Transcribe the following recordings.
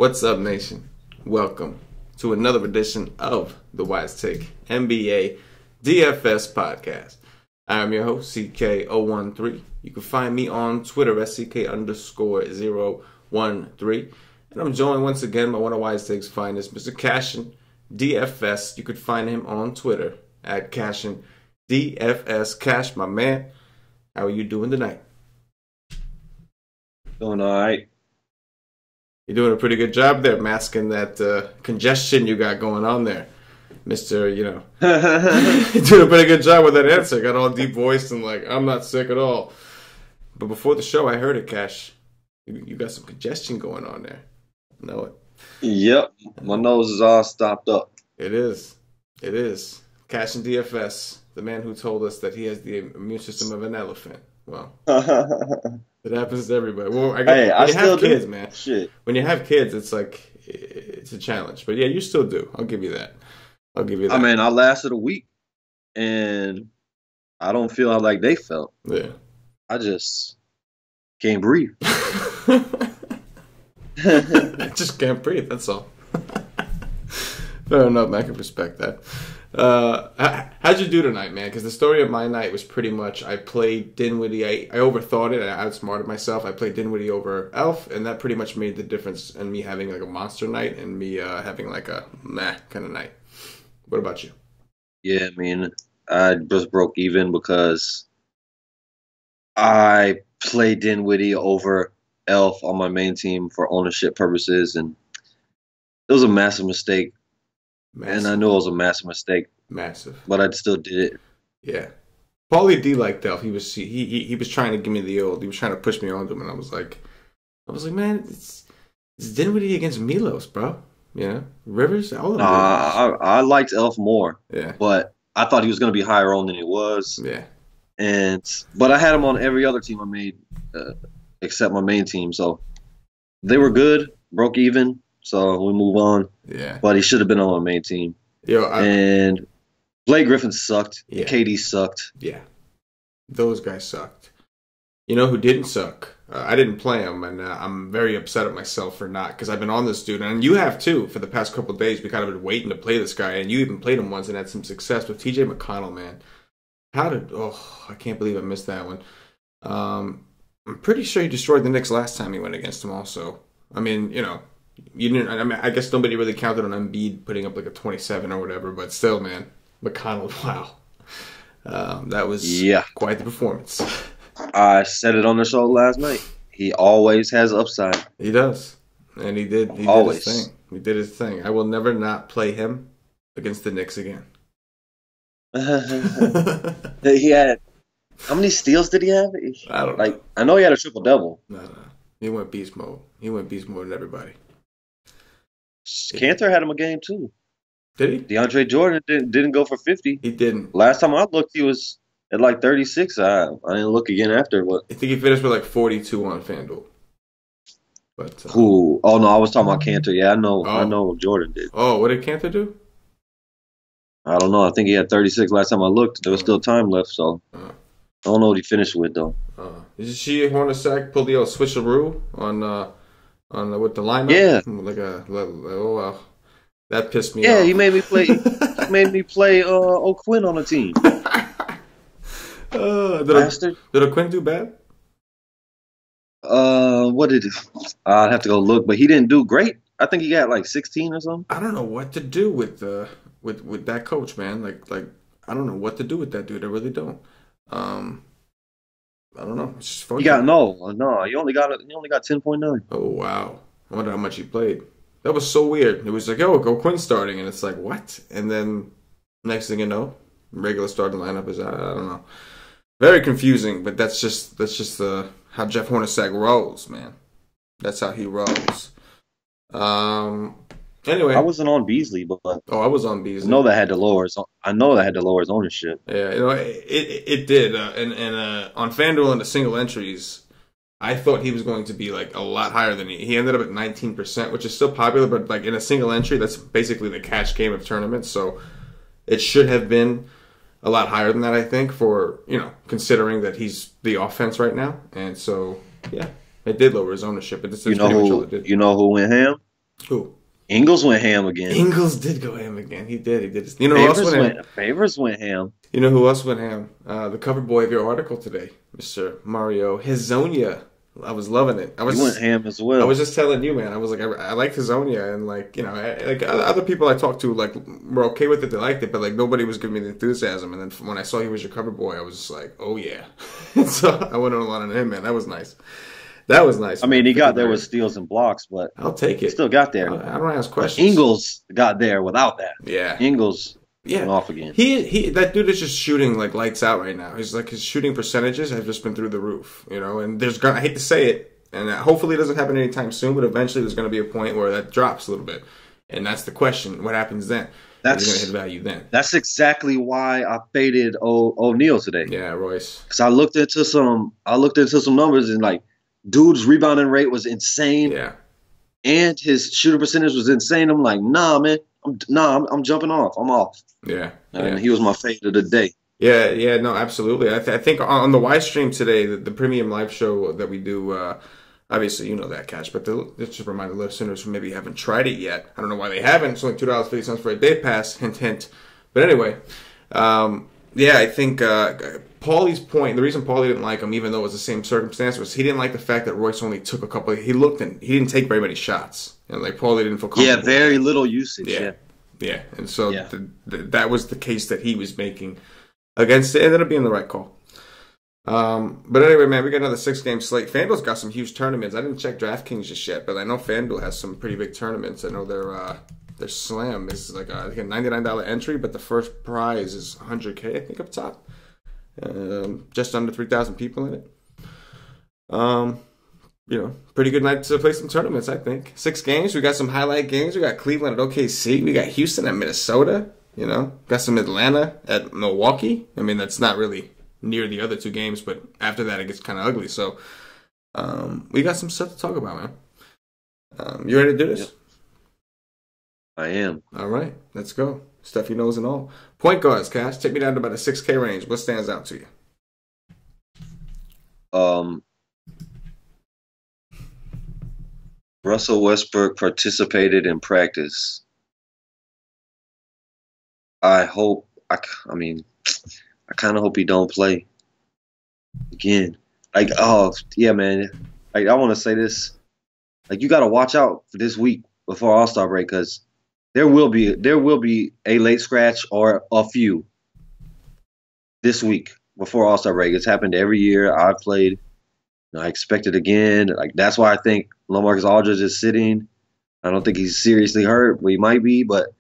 What's up, nation? Welcome to another edition of the Wise Take NBA DFS podcast. I'm your host, CK013. You can find me on Twitter at CK_013. And I'm joined once again by one of Wise Take's finest, Mr. CashinDFS. You could find him on Twitter at CashinDFS. Cash, my man, how are you doing tonight? Doing all right. You're doing a pretty good job there, masking that congestion you got going on there, Mr. You're doing a pretty good job with that answer. Got all deep voiced and like, I'm not sick at all. But before the show, I heard it, Cash. You got some congestion going on there. I know it. Yep. My nose is all stopped up. It is. It is. CashinDFS, the man who told us that he has the immune system of an elephant. Well, it happens to everybody. Well, I guess when you have kids, man. Shit. When you have kids, it's like it's a challenge. But yeah, you still do. I'll give you that. I mean, I lasted a week, and I don't feel like they felt. Yeah. I just can't breathe. I just can't breathe. That's all. Fair enough. I can respect that. How'd you do tonight, man? Because the story of my night was pretty much I played Dinwiddie. I overthought it. I outsmarted myself. I played Dinwiddie over Elf, and that pretty much made the difference in me having like a monster night and me having like a meh kind of night. What about you? Yeah, I mean, I just broke even because I played Dinwiddie over Elf on my main team for ownership purposes, and it was a massive mistake. And I knew it was a massive mistake. Massive. But I still did it. Yeah. Paulie D liked Elf. He was trying to give me the old. He was trying to push me onto him, and I was like, man, it's Dinwiddie against Milos, bro. Yeah. Rivers. All of them. I liked Elf more. Yeah. But I thought he was going to be higher owned than he was. Yeah. But I had him on every other team I made, except my main team. So they were good. Broke even. So we move on. Yeah. But he should have been on my main team. And Blake Griffin sucked. Yeah. KD sucked. Yeah. Those guys sucked. You know who didn't suck? I didn't play him, and I'm very upset at myself for not, because I've been on this dude, and you have too, for the past couple of days. We kind of been waiting to play this guy, and you even played him once and had some success with TJ McConnell, man. I can't believe I missed that one. I'm pretty sure you destroyed the Knicks last time you went against him also. I mean, you didn't. I mean, I guess nobody really counted on Embiid putting up like a 27 or whatever, but still, man, McConnell, wow, that was quite the performance. I said it on the show last night. He always has upside. He does, and he did. He always. Did his thing. He did his thing. I will never not play him against the Knicks again. He had how many steals did he have? I don't know. I know he had a triple double. No, he went beast mode. He went beast mode than everybody. Cantor had him a game too. Did he? DeAndre Jordan didn't go for 50. He didn't. Last time I looked, he was at like 36. I didn't look again after. But I think he finished with like 42 on FanDuel. But who? Oh no, I was talking about Cantor. Yeah, I know. I know Jordan did. Oh, what did Cantor do? I don't know. I think he had 36 last time I looked. There was still time left, so I don't know what he finished with though. Did you see Hornacek pull the old switcheroo on with the lineup? Yeah. Wow. That pissed me off. Yeah, he made me play. O'Quinn on the team. Did O'Quinn do bad? What did I'd have to go look, but he didn't do great. I think he got like 16 or something. I don't know what to do with that coach, man. Like I don't know what to do with that dude. I really don't. I don't know. It's just funny. He got no. He only got 10.9. Oh wow! I wonder how much he played. That was so weird. It was like, O'Quinn's starting, and it's like, what? And then next thing you know, regular starting lineup is I don't know. Very confusing, but that's just how Jeff Hornacek rolls, man. That's how he rolls. Anyway, I wasn't on Beasley, but I was on Beasley. I know that had to lower his ownership. Yeah, it did. And on FanDuel in the single entries, I thought he was going to be like a lot higher than he ended up at 19%, which is still popular, but like in a single entry, that's basically the cash game of tournaments. So it should have been a lot higher than that, I think, for considering that he's the offense right now. And so yeah, it did lower his ownership, but this is pretty much all it did. You know who went ham? Who? Ingles went ham again. Ingles did go ham again. He did. He did. You know who else went ham? Favors went ham. You know who else went ham? The cover boy of your article today, Mr. Mario Hezonja. I was loving it. He went ham as well. I was just telling you, man. I was like, I like Hezonja, and like, you know, like other people I talked to, like, were okay with it. They liked it, but like nobody was giving me the enthusiasm. And then when I saw he was your cover boy, I was just like, oh yeah. So I went on a lot on him, man. That was nice. That was nice. I mean, he got there with steals and blocks, but I'll take it. Still got there. I don't ask questions. Ingles got there without that. Yeah. Ingles went off again. He that dude is just shooting like lights out right now. He's like, his shooting percentages have just been through the roof, you know. And I hate to say it, and hopefully it doesn't happen anytime soon, but eventually there's going to be a point where that drops a little bit, and that's the question: what happens then? That's going to hit value then. That's exactly why I faded O'Neal today. Yeah, Royce. Because I looked into some numbers and like. Dude's rebounding rate was insane. Yeah. And his shooting percentage was insane. I'm like, nah, man. I'm jumping off. I'm off. Yeah. And he was my fave of the day. Yeah, no, absolutely. I think on the Y stream today, the premium live show that we do, obviously you know that, Cash, but let's just remind the listeners who maybe haven't tried it yet. I don't know why they haven't. It's only $2.50 for a day pass. Hint, hint. But anyway, yeah, I think Paulie's point, the reason Paulie didn't like him, even though it was the same circumstance, was he didn't like the fact that Royce only took a couple. He looked and he didn't take very many shots, and like Paulie didn't feel comfortable. Yeah, very little usage. Yeah. And so that was the case that he was making against it. It ended up being the right call. But anyway, man, we got another 6-game slate. FanDuel's got some huge tournaments. I didn't check DraftKings just yet, but I know FanDuel has some pretty big tournaments. I know their slam is like a $99 entry, but the first prize is $100K, I think, up top. Just under 3,000 people in it. You know, pretty good night to play some tournaments, I think. 6 games. We got some highlight games. We got Cleveland at OKC. We got Houston at Minnesota. You know, got some Atlanta at Milwaukee. I mean, that's not really near the other 2 games, but after that, it gets kind of ugly. So, we got some stuff to talk about, man. You ready to do this? Yep. I am. All right, let's go. Stuff he knows and all. Point guards, Cash. Take me down to about a 6K range. What stands out to you? Russell Westbrook participated in practice. I kind of hope he don't play again. Like, oh yeah, man. Like, I want to say this. Like, you got to watch out for this week before All-Star break, because there will be a late scratch or a few this week before All-Star break. It's happened every year I've played. I expect it again. Like, that's why I think LaMarcus Aldridge is sitting. I don't think he's seriously hurt. Well, he might be, but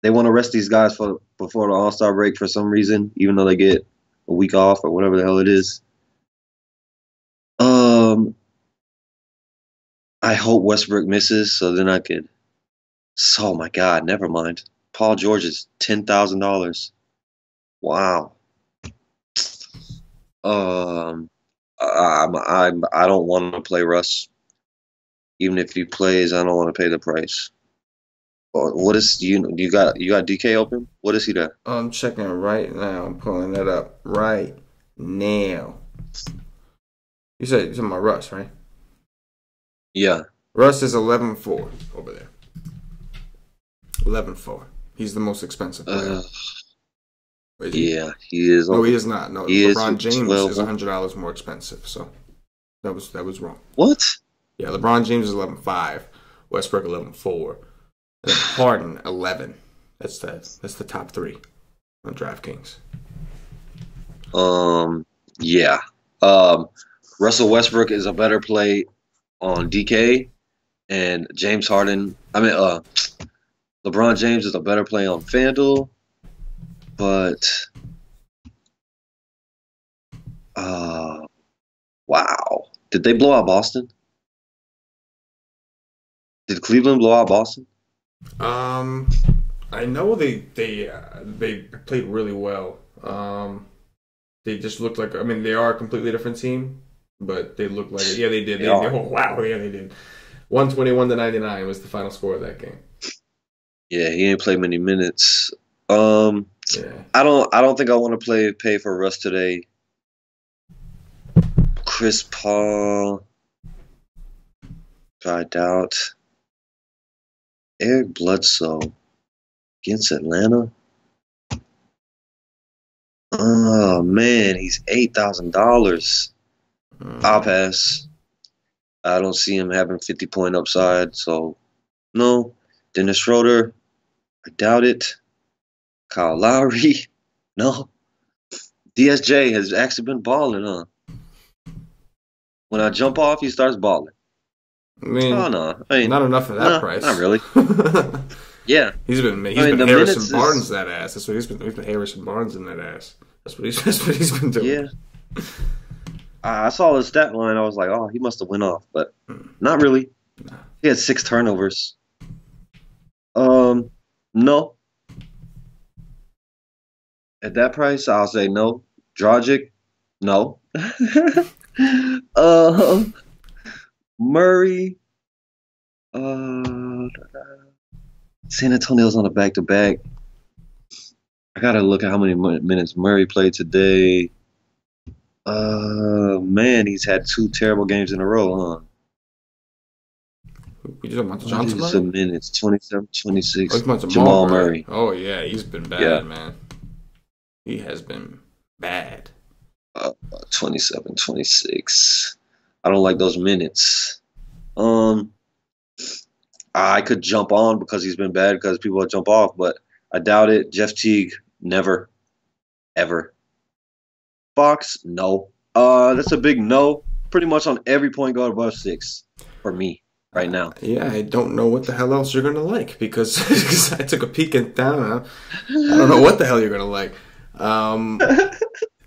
they want to rest these guys before the All-Star break for some reason, even though they get a week off or whatever the hell it is. I hope Westbrook misses so then I could. Oh my God! Never mind. Paul George is $10,000. Wow. I don't want to play Russ. Even if he plays, I don't want to pay the price. What is you got DK open? What is he there? I'm checking right now. I'm pulling that up right now. You said you're talking about Russ, right? Yeah. Russ is 11.4 over there. 11.4. He's the most expensive player. Yeah, he is. No, he is not. No, LeBron James is $100 more expensive. So that was wrong. What? Yeah, LeBron James is 11.5. Westbrook 11.4. And Harden 11. That's the top 3 on DraftKings. Yeah. Russell Westbrook is a better play on DK, and James Harden. LeBron James is a better play on FanDuel, but wow, did they blow out Boston? Did Cleveland blow out Boston? I know they played really well. They just looked like, I mean, they are a completely different team, but they looked like it. Yeah, they did. They did. 121-99 was the final score of that game. Yeah, he ain't played many minutes. Yeah. I don't think I want to pay for Russ today. Chris Paul, I doubt. Eric Bledsoe against Atlanta. Oh man, he's $8,000. I'll pass. I don't see him having 50-point upside, so no. Dennis Schroeder, I doubt it. Kyle Lowry, no. DSJ has actually been balling, huh? When I jump off, he starts balling. I mean, Oh no, I mean, not enough for that price. Not really. Yeah, he's been Harrison Barnes that ass. That's what he's been Harrison Barnes in that ass. That's what he's been doing. Yeah. I saw his stat line. I was like, oh, he must have went off, but not really. He had 6 turnovers. No. At that price, I'll say no. Dragic, no. Murray. San Antonio's on a back-to-back. I gotta look at how many minutes Murray played today. Man, he's had 2 terrible games in a row, huh? You talking about Johnson Murray? Some minutes, 27, 26. Jamal Murray. Oh yeah, he's been bad, man. He has been bad. 27, 26. I don't like those minutes. I could jump on because he's been bad because people will jump off, but I doubt it. Jeff Teague, never, ever. Fox, no. That's a big no. Pretty much on every point guard above 6 for me right now. Yeah, I don't know what the hell else you're gonna like because I took a peek at down. I don't know what the hell you're gonna like.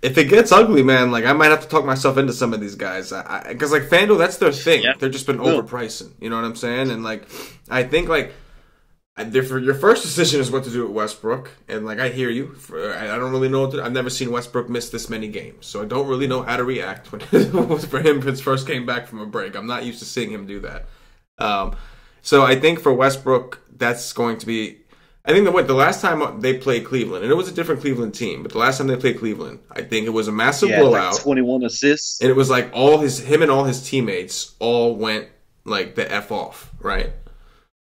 If it gets ugly, man, like I might have to talk myself into some of these guys. Because like FanDuel, that's their thing. Yeah. They've just been overpricing. You know what I'm saying? And like, I think like, your first decision is what to do at Westbrook. And like, I hear you. I don't really know. I've never seen Westbrook miss this many games, so I don't really know how to react for him his first came back from a break. I'm not used to seeing him do that. So I think for Westbrook, that's going to be. I think the last time they played Cleveland, and it was a different Cleveland team, but the last time they played Cleveland, I think it was a massive blowout. Like 21 assists. And it was like him and all his teammates all went like the F off, right?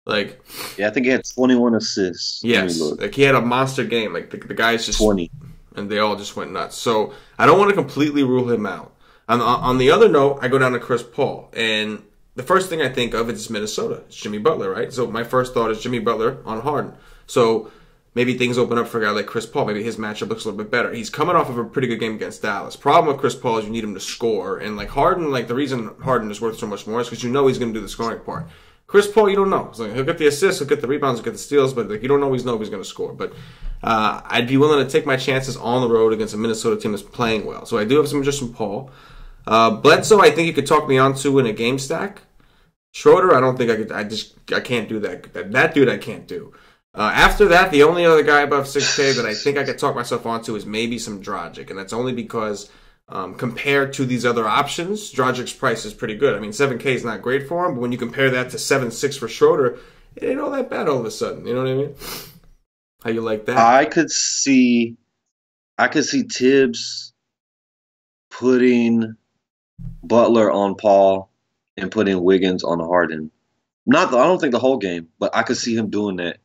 Like, yeah, I think he had 21 assists. Yes, like he had a monster game. Like the guys just 20, and they all just went nuts. So I don't want to completely rule him out. On the other note, I go down to Chris Paul, and the first thing I think of is Minnesota. It's Jimmy Butler, right? So my first thought is Jimmy Butler on Harden. So maybe things open up for a guy like Chris Paul. Maybe his matchup looks a little bit better. He's coming off of a pretty good game against Dallas. Problem with Chris Paul is you need him to score. And like Harden, like the reason Harden is worth so much more is because you know he's going to do the scoring part. Chris Paul, you don't know. Like, he'll get the assists, he'll get the rebounds, he'll get the steals, but like you don't always know if he's going to score. But I'd be willing to take my chances on the road against a Minnesota team that's playing well. So I do have some interest in Paul. Bledsoe, I think you could talk me onto in a game stack. Schroeder, I don't think I could. I can't do that. That dude, I can't do. After that, the only other guy above 6K that I think I could talk myself onto is maybe some Dragic, and that's only because compared to these other options, Dragic's price is pretty good. I mean, 7K is not great for him, but when you compare that to 7.6 for Schroeder, it ain't all that bad all of a sudden. You know what I mean? How you like that? I could see Tibbs putting Butler on Paul and putting Wiggins on Harden. I don't think the whole game, but I could see him doing that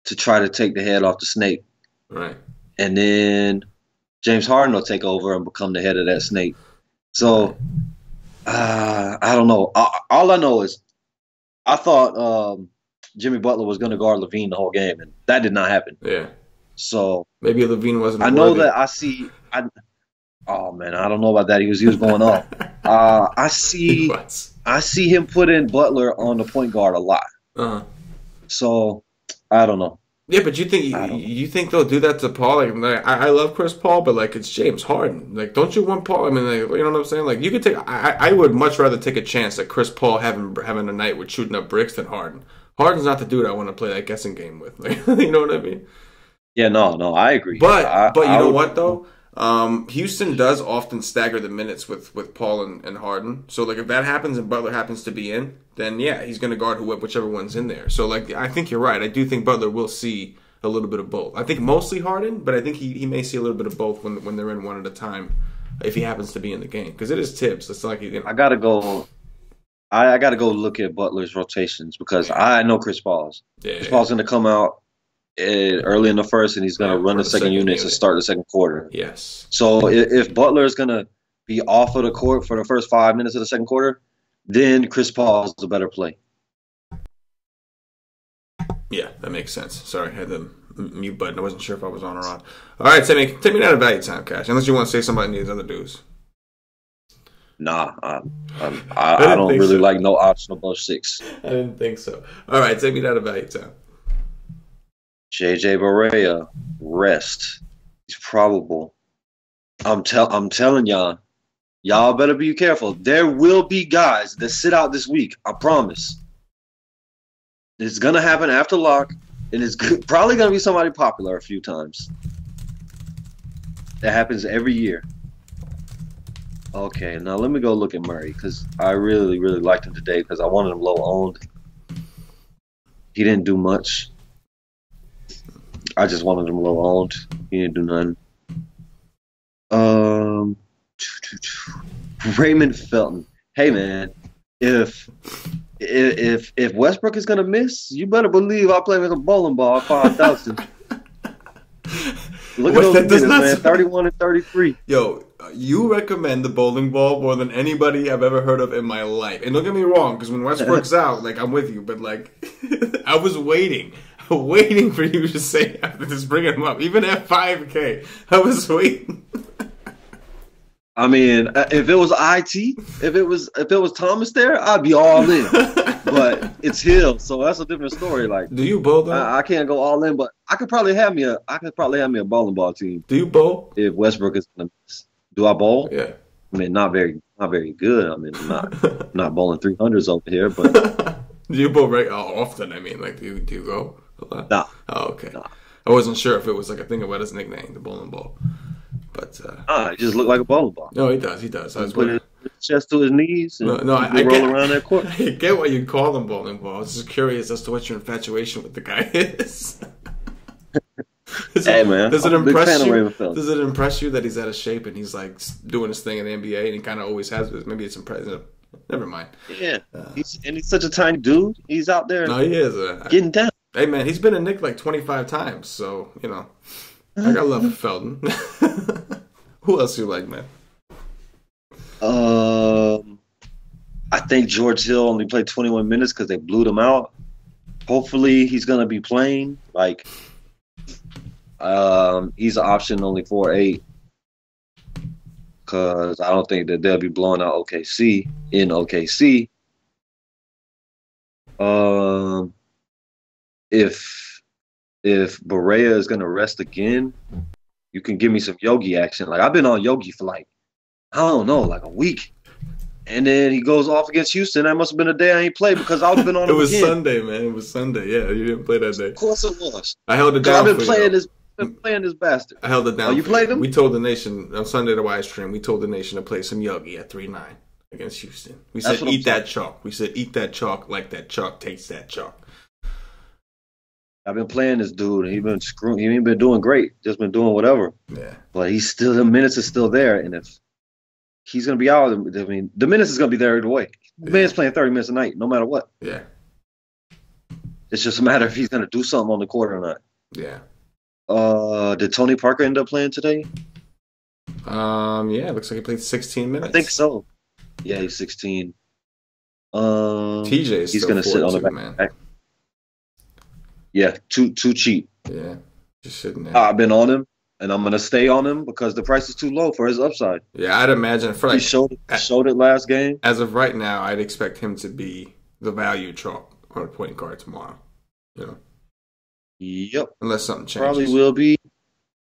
to try to take the head off the snake. Right. And then James Harden will take over and become the head of that snake. So, I don't know. All I know is I thought Jimmy Butler was going to guard LaVine the whole game, and that did not happen. Yeah. So maybe LaVine wasn't. I know that oh man, I don't know about that. He was going off. I see him putting Butler on the point guard a lot. Uh-huh. So I don't know. Yeah, but you think they'll do that to Paul? Like I love Chris Paul, but like it's James Harden. Like, don't you want Paul? I mean, like, you know what I'm saying? Like, you could take. I would much rather take a chance at Chris Paul having a night with shooting up bricks than Harden. Harden's not the dude I want to play that guessing game with. Like, you know what I mean? Yeah, no, I agree. But you know what though? Houston does often stagger the minutes with Paul and Harden. So like if that happens and Butler happens to be in, then yeah, he's going to guard whichever one's in there. So like I think you're right. I do think Butler will see a little bit of both. I think mostly Harden, but I think he may see a little bit of both when they're in one at a time if he happens to be in the game because it is Tibbs. It's like I gotta go. I got to go look at Butler's rotations because I know Chris Paul's. Chris Yeah. Paul's going to come out early in the first, and he's going to run For the the second second units and unit. start the second quarter. Yes. So if Butler is going to be off of the court for the first 5 minutes of the second quarter, then Chris Paul is the better play. Yeah, that makes sense. Sorry, I had the mute button. I wasn't sure if I was on or on. All right, take me down to value time, Cash. Unless you want to say something about these other dudes. Nah, I I don't really so. like no option above 6. I didn't think so. All right, take me down to value time. JJ Barea, rest. He's probable. I'm telling y'all better be careful. There will be guys that sit out this week. I promise. It's gonna happen after lock, and it's probably gonna be somebody popular a few times. That happens every year. Okay, now let me go look at Murray because I really, really liked him today because I wanted him low owned. He didn't do much. I just wanted him low owned. He didn't do nothing. Raymond Felton. Hey man, if Westbrook is gonna miss, you better believe I'll play with a bowling ball at 5,000. Look at those minutes, man. 31 and 33. Yo, you recommend the bowling ball more than anybody I've ever heard of in my life. And don't get me wrong, because when Westbrook's out, like, I'm with you. But, like, I was waiting for you to say after this bringing him up. Even at 5K, I was waiting. I mean, if it was if it was Thomas there, I'd be all in. But it's Hill, so that's a different story. Like, do you bowl though? I can't go all in, but I could probably have me a bowling ball team. Do you bowl? If Westbrook is gonna miss. Do I bowl? Yeah. I mean, not very good. I mean, I'm not bowling 300s over here, but do you bowl often? I mean, like, do you go a lot? Nah. Oh, okay. Nah. I wasn't sure if it was like a thing about his nickname, the bowling ball. But he just looked like a bowling ball. No, he does. I was put his chest to his knees and I roll around that court. I get why you call them bowling balls. I was just curious as to what your infatuation with the guy is. Hey man, does it impress you? Does Does it impress you that he's out of shape and he's like doing his thing in the NBA and he kind of always has? Maybe it's impressive. Never mind. Yeah, he's such a tiny dude. He's out there. No, he is getting down. Hey man, he's been a Knick like 25 times, so you know. I got love for Felton. Who else you like, man? I think George Hill only played 21 minutes because they blew him out. Hopefully, he's gonna be playing. Like, he's an option only 4-8 because I don't think that they'll be blowing out OKC in OKC. If Barea is gonna rest again, you can give me some Yogi action. Like, I've been on Yogi for like, I don't know, like a week. And then he goes off against Houston. That must have been a day I ain't played because I've been on him. It was again. Sunday, man. It was Sunday. Yeah, you didn't play that day. Of course it was. I held it down. I've been playing this bastard. I held it down. Oh, you played him? We told the nation on Sunday the Wise stream. We told the nation to play some Yogi at 3-9 against Houston. We said eat that chalk. We said eat that chalk like that chalk tastes that chalk. I've been playing this dude. He been screwing. He ain't been doing great. Just been doing whatever. Yeah. But he's still, the minutes are still there. And if he's gonna be out, I mean, the minutes is gonna be there either way. The man's playing 30 minutes a night, no matter what. Yeah. It's just a matter if he's gonna do something on the court or not. Yeah. Did Tony Parker end up playing today? Yeah, it looks like he played 16 minutes. I think so. Yeah, he's 16. TJ's he's gonna sit on the back. Man. Yeah, too cheap. Yeah, just sitting there. I've been on him, and I'm gonna stay on him because the price is too low for his upside. Yeah, I'd imagine for like he showed it last game. As of right now, I'd expect him to be the value chalk on a point guard tomorrow. You know. Yep. Unless something changes. Probably will be.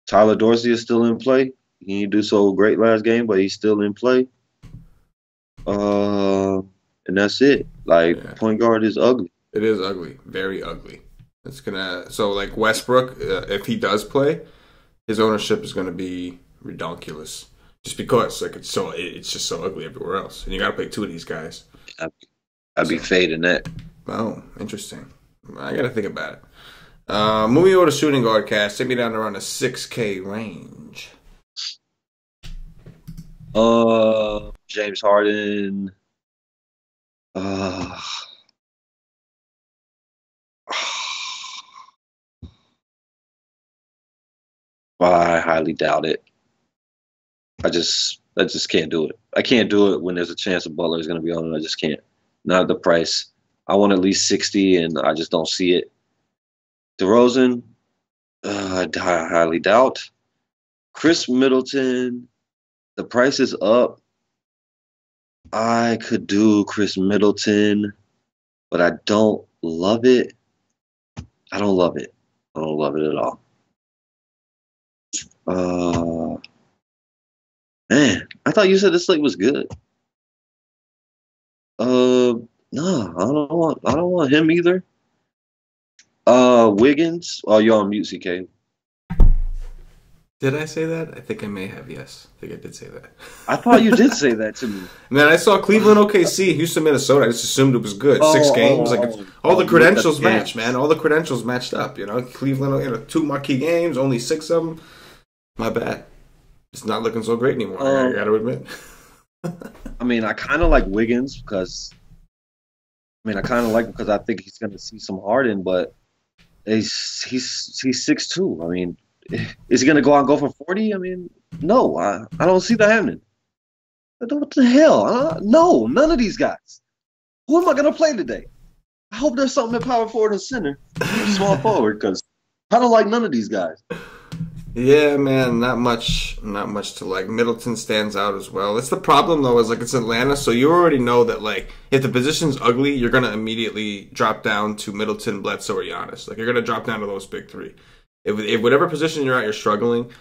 Tyler Dorsey is still in play. He didn't do so great last game, but he's still in play. And that's it. Like, point guard is ugly. It is ugly. Very ugly. It's gonna like Westbrook, if he does play, his ownership is gonna be redonkulous. Just because like it's just so ugly everywhere else. And you gotta play two of these guys. I'd be fading that. Oh, interesting. I gotta think about it. Moving over to shooting guard cast, take me down around the 6K range. James Harden. Uh, I highly doubt it. I just can't do it. I can't do it when there's a chance that Butler is going to be on it. I just can't. Not at the price. I want at least 60, and I just don't see it. DeRozan, I highly doubt. Chris Middleton, the price is up. I could do Chris Middleton, but I don't love it. I don't love it. I don't love it at all. Man, I thought you said this slate was good. No, I don't want him either. Wiggins. Oh, you're on mute, CK. Did I say that? I think I may have, yes. I think I did say that. I thought you did say that to me. Man, I saw Cleveland, OKC, Houston, Minnesota. I just assumed it was good. 6 games. All the credentials matched, man. All the credentials matched up, Cleveland, 2 marquee games, only 6 of them. My bad. It's not looking so great anymore, I got to admit. I kind of like Wiggins because I think he's going to see some Harden, but he's 6'2". Is he going to go out and go for 40? No, I don't see that happening. What the hell? No, none of these guys. Who am I going to play today? I hope there's something at power forward and center, small forward, because I don't like none of these guys. Yeah, man, not much to like. Middleton stands out as well. It's the problem though, is it's Atlanta, so you already know that if the position's ugly, you're gonna immediately drop down to Middleton, Bledsoe, or Giannis. You're gonna drop down to those big 3. If whatever position you're at, you're struggling,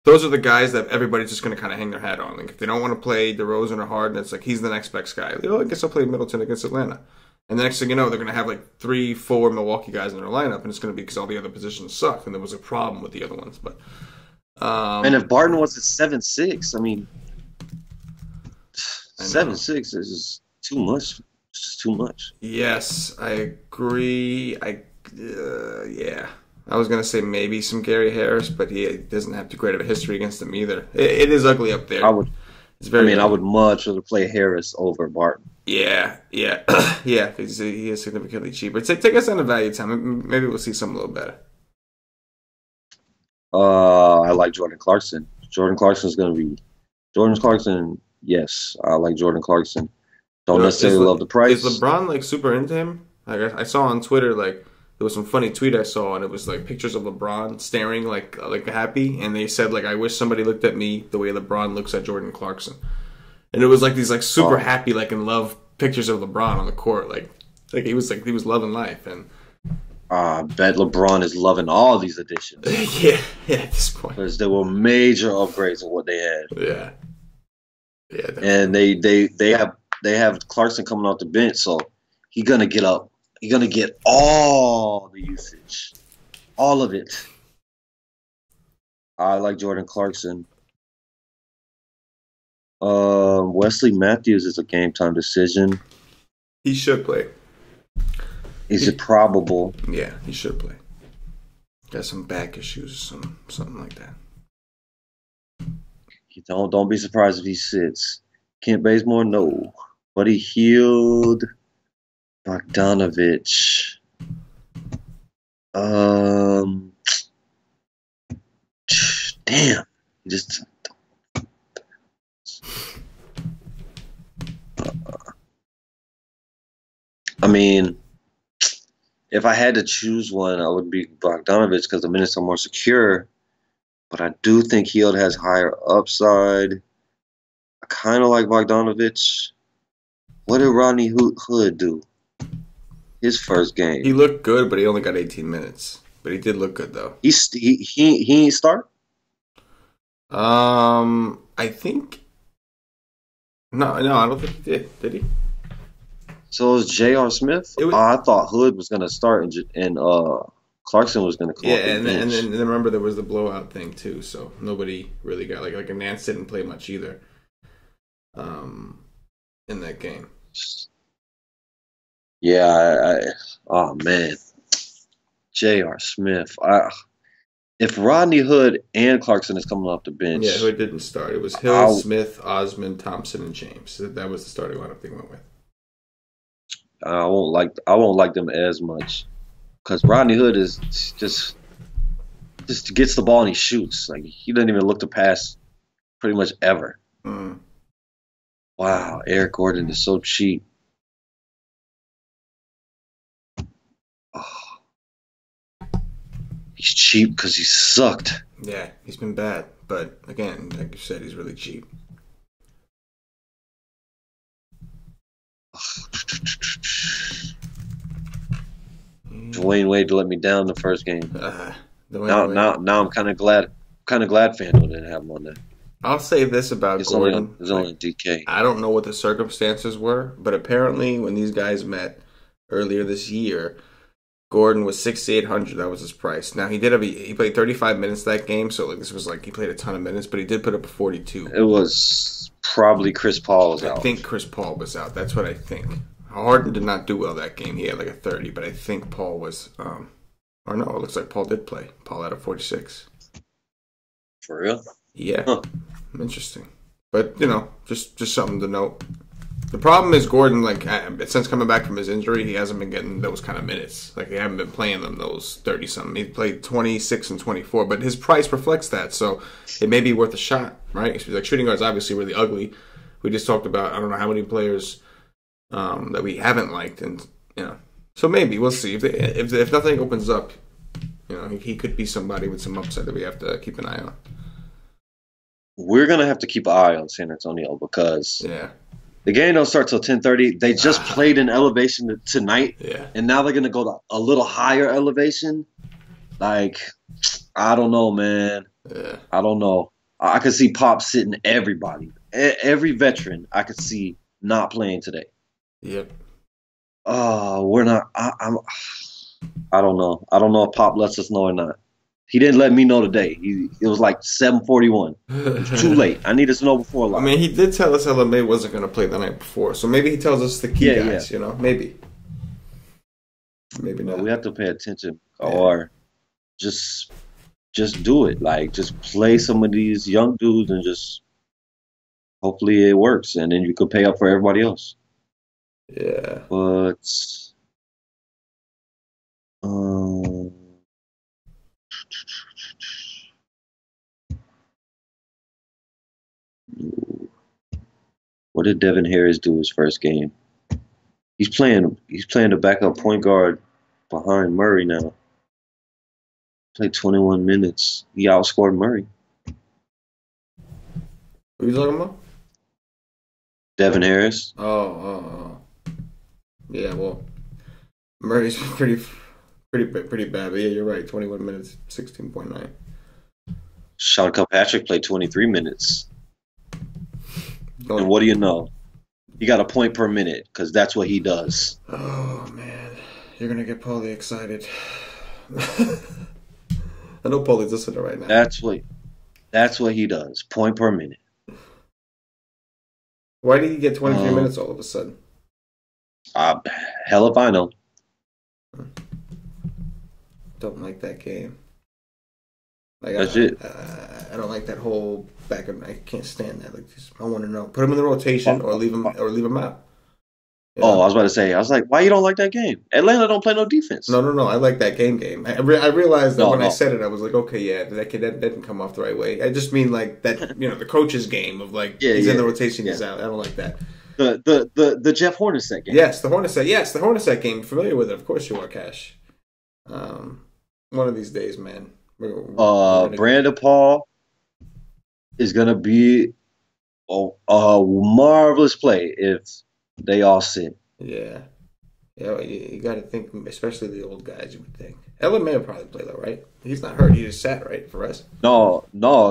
those are the guys that everybody's just gonna kind of hang their hat on. If they don't want to play DeRozan or Harden, it's he's the next best guy. I guess I'll play Middleton against Atlanta. And the next thing you know, they're going to have 3, 4 Milwaukee guys in their lineup, and it's going to be because all the other positions suck, and there was a problem with the other ones. But and if Barton was at 7'6", 7'6" is too much. It's too much. Yes, I agree. Yeah. I was going to say maybe some Gary Harris, but he doesn't have too great of a history against him either. It is ugly up there. I would much rather play Harris over Barton. Yeah. Yeah, he is significantly cheaper. Take us on a value time. Maybe we'll see something a little better. I like Jordan Clarkson. Jordan Clarkson, yes. I like Jordan Clarkson. Don't necessarily love the price. Is LeBron super into him? I saw on Twitter there was some funny tweet I saw, and it was pictures of LeBron staring like happy, and they said I wish somebody looked at me the way LeBron looks at Jordan Clarkson. And it was these super happy in love pictures of LeBron on the court, he was loving life. And I bet LeBron is loving all these additions. yeah, at this point, because there were major upgrades of what they had. Yeah, definitely. And they have Clarkson coming off the bench, so he's gonna get up. He's gonna get all the usage, all of it. I like Jordan Clarkson. Wesley Matthews is a game time decision. He should play. Is it probable? Yeah, he should play. Got some back issues, something like that. Don't be surprised if he sits. Kent Bazemore, no. Buddy Hield, Bogdanovich. Damn. Just. If I had to choose one, I would be Bogdanovich because the minutes are more secure. But I do think Hield has higher upside. I kind of like Bogdanovich. What did Rodney Hood do? His first game. He looked good, but he only got 18 minutes. But he did look good though. He ain't start. I think. No, I don't think he did. Did he? So is J.R. Smith? I thought Hood was gonna start and Clarkson was gonna come. Yeah, and then remember there was the blowout thing too, so nobody really got like Nance didn't play much either. In that game. Yeah, oh man, J.R. Smith. If Rodney Hood and Clarkson is coming off the bench, yeah, Hood didn't start. It was Hill, Smith, Osman, Thompson, and James. That was the starting lineup they went with. I won't like them as much because Rodney Hood is just gets the ball and he shoots. Like he doesn't even look to pass pretty much ever. Mm. Wow, Eric Gordon is so cheap. Oh, he's cheap because he sucked. Yeah, he's been bad, but again, like you said, he's really cheap. Dwayne Wade let me down the first game. Dwayne Wade. Now I'm kind of glad. FanDuel didn't have him on there. I'll say this about Gordon. It's only DK. I don't know what the circumstances were, but apparently when these guys met earlier this year, Gordon was 6,800. That was his price. Now he played 35 minutes that game, so like this was like he played a ton of minutes, but he did put up a 42. It was probably Chris Paul was out. I think Chris Paul was out. That's what I think. Harden did not do well that game. He had like a 30, but I think Paul was. Or no, it looks like Paul did play. Paul had a 46. For real? Yeah. Huh. Interesting. But, just something to note. The problem is Gordon, like, since coming back from his injury, he hasn't been getting those kind of minutes. Like, he haven't been playing them those 30-something. He played 26 and 24, but his price reflects that, so it may be worth a shot, right? Like, shooting guard's obviously really ugly. We just talked about, I don't know how many players that we haven't liked, and, so maybe, we'll see. If nothing opens up, he could be somebody with some upside that we have to keep an eye on. We're gonna have to keep an eye on San Antonio because the game don't start till 10:30. They just played in elevation tonight, and now they're gonna go to a little higher elevation. Like, I don't know, man. Yeah. I don't know. I could see Pop sitting everybody, every veteran. I could see not playing today. Yep. Oh, we're not. I don't know. I don't know if Pop lets us know or not. He didn't let me know today. It was like 7:41. It's too late. I needed to know before live. I mean, he did tell us LMA wasn't going to play the night before, so maybe he tells us the key guys. Maybe not. We have to pay attention, or just do it. Like, just play some of these young dudes and just hopefully it works, and then you could pay up for everybody else. Yeah, but. What did Devin Harris do his first game? He's playing the backup point guard behind Murray now. Played 21 minutes. He outscored Murray. Who are you talking about? Devin Harris. Oh. Yeah, well, Murray's pretty bad, but yeah, you're right. 21 minutes, 16.9. Sean Kilpatrick played 23 minutes. And what do you know? He got a point per minute because that's what he does. Oh, man. You're going to get Paulie excited. I know Paulie's listening right now. That's what he does. Point per minute. Why did he get 23 minutes all of a sudden? Hell if I know. Don't like that game. Like, that's it. I don't like that whole back and I can't stand that. Like, I want to know. Put him in the rotation or leave him out. Yeah. Oh, I was about to say. I was like, why you don't like that game? Atlanta don't play no defense. No. I like that game. I realized that when I said it, I was like, okay, yeah, that didn't come off the right way. I just mean like that, the coach's game of like he's in the rotation, he's out. I don't like that. The Jeff Hornacek game. Yes, the Hornacek game. Familiar with it? Of course you are, Cash. One of these days, man. Brandon Paul is gonna be a marvelous play if they all sit. Yeah, you got to think, especially the old guys. You would think Ellen may probably play though, right? He's not hurt. He just sat right for us. No,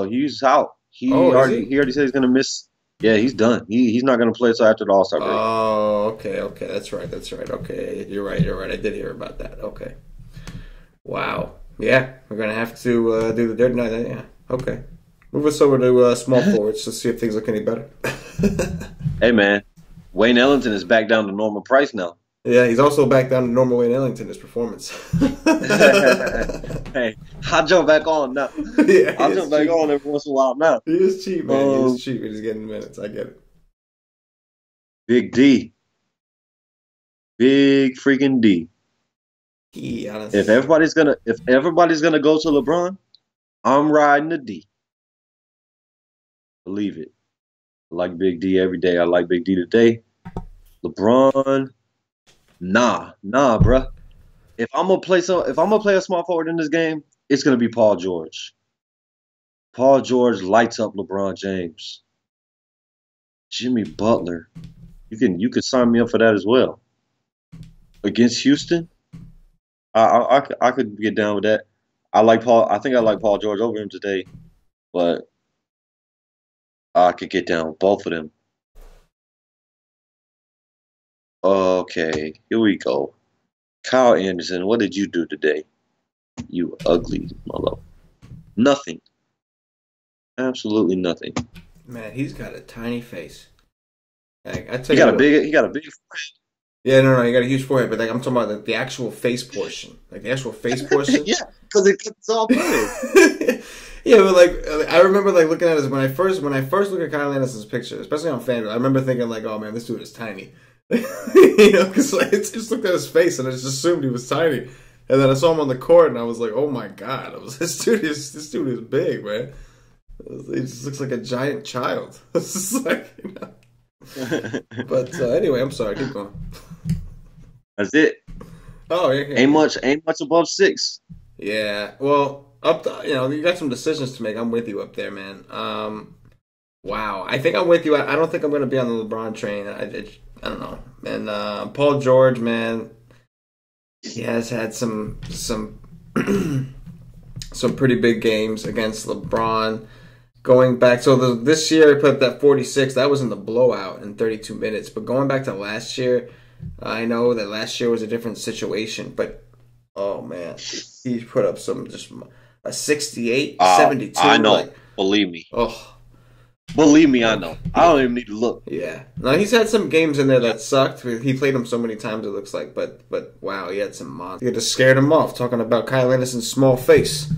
he's out. He already said he's gonna miss. Yeah, he's done. He's not gonna play until after the All-Star break. Oh, okay. That's right. Okay, you're right. I did hear about that. Okay. Wow. Yeah, we're going to have to do the dirty night. Yeah, okay. Move us over to small forwards to see if things look any better. Hey, man. Wayne Ellington is back down to normal price now. Yeah, he's also back down to normal Wayne Ellington, his performance. Hey, I'll jump back on now. Yeah, I'll jump back on every once in a while now. He is cheap, man. He is cheap. He's getting minutes. I get it. Big D. Big freaking D. He honestly. If everybody's gonna go to LeBron, I'm riding the D. Believe it. I like Big D every day. I like Big D today. LeBron, nah, bruh. If I'm gonna play a small forward in this game, it's gonna be Paul George. Paul George lights up LeBron James. Jimmy Butler. You could sign me up for that as well. Against Houston, I could get down with that. I think I like Paul George over him today, but I could get down with both of them. Okay, here we go. Kyle Anderson, what did you do today? You ugly mother. Nothing. Absolutely nothing. Man, he's got a tiny face. Like, He got a big forehead. Yeah, no, he got a huge forehead, but like I'm talking about the actual face portion, like the actual face portion. Yeah, because it's all good. Yeah, but like I remember like looking at his when I first look at Kyle Anderson's picture, especially on FanDuel, I remember thinking like, oh man, this dude is tiny. You know, because like, I just looked at his face and I just assumed he was tiny, and then I saw him on the court and I was like, oh my god, this dude is big, man. He just looks like a giant child. It's just like, you know. But anyway, I'm sorry. Keep going. That's it. Oh, yeah. Ain't much above 6. Yeah. Well, you got some decisions to make. I'm with you up there, man. Wow. I think I'm with you. I don't think I'm going to be on the LeBron train. I don't know. And Paul George, man, he has had some some pretty big games against LeBron. Going back, so this year I put up that 46. That was in the blowout in 32 minutes. But going back to last year, I know that last year was a different situation. But, oh, man, he put up a 68, 72. I know. Like, believe me. Oh. Believe me, I know. I don't even need to look. Yeah. Now, he's had some games in there that sucked. He played them so many times, it looks like. But wow, he had some monsters. You just scared him off, talking about Kyle Anderson's small face.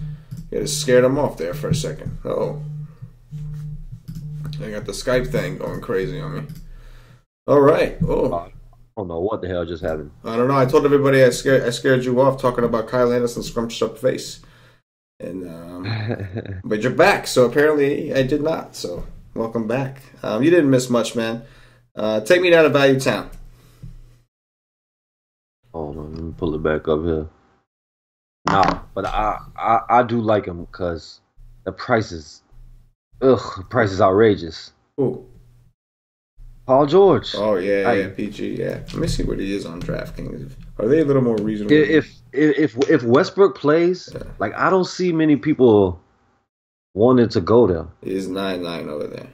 You just scared him off there for a second. Uh-oh. I got the Skype thing going crazy on me. All right. Oh, I don't know what the hell just happened. I don't know. I told everybody I scared you off talking about Kyle Anderson's scrunched up face, and but you're back. So apparently I did not. So welcome back. You didn't miss much, man. Take me down to Value Town. Hold on, let me pull it back up here. Nah, but I do like him because the prices. Price is outrageous. Ooh. Paul George. Oh yeah, PG. Yeah. Let me see what he is on DraftKings. Are they a little more reasonable? If Westbrook plays, like I don't see many people wanting to go there. He's 9-9 over there.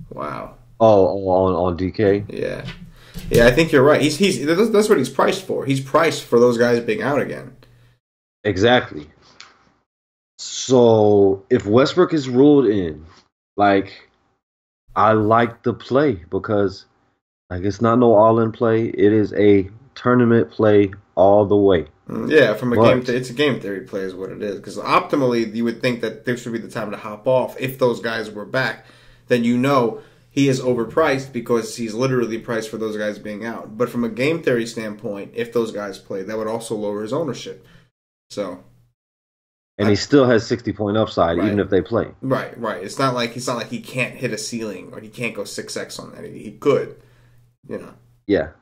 Wow. Oh, on DK. Yeah. Yeah, I think you're right. That's what he's priced for. He's priced for those guys being out again. Exactly. So if Westbrook is ruled in, like I like the play because like it's not no all-in play. It is a tournament play all the way. Yeah, it's a game theory play is what it is. Because optimally, you would think that this would be the time to hop off if those guys were back. Then you know he is overpriced because he's literally priced for those guys being out. But from a game theory standpoint, if those guys play, that would also lower his ownership. So. And he still has 60-point upside, right. Even if they play. Right. It's not like he can't hit a ceiling or he can't go 6x on that. He could, you know. Yeah.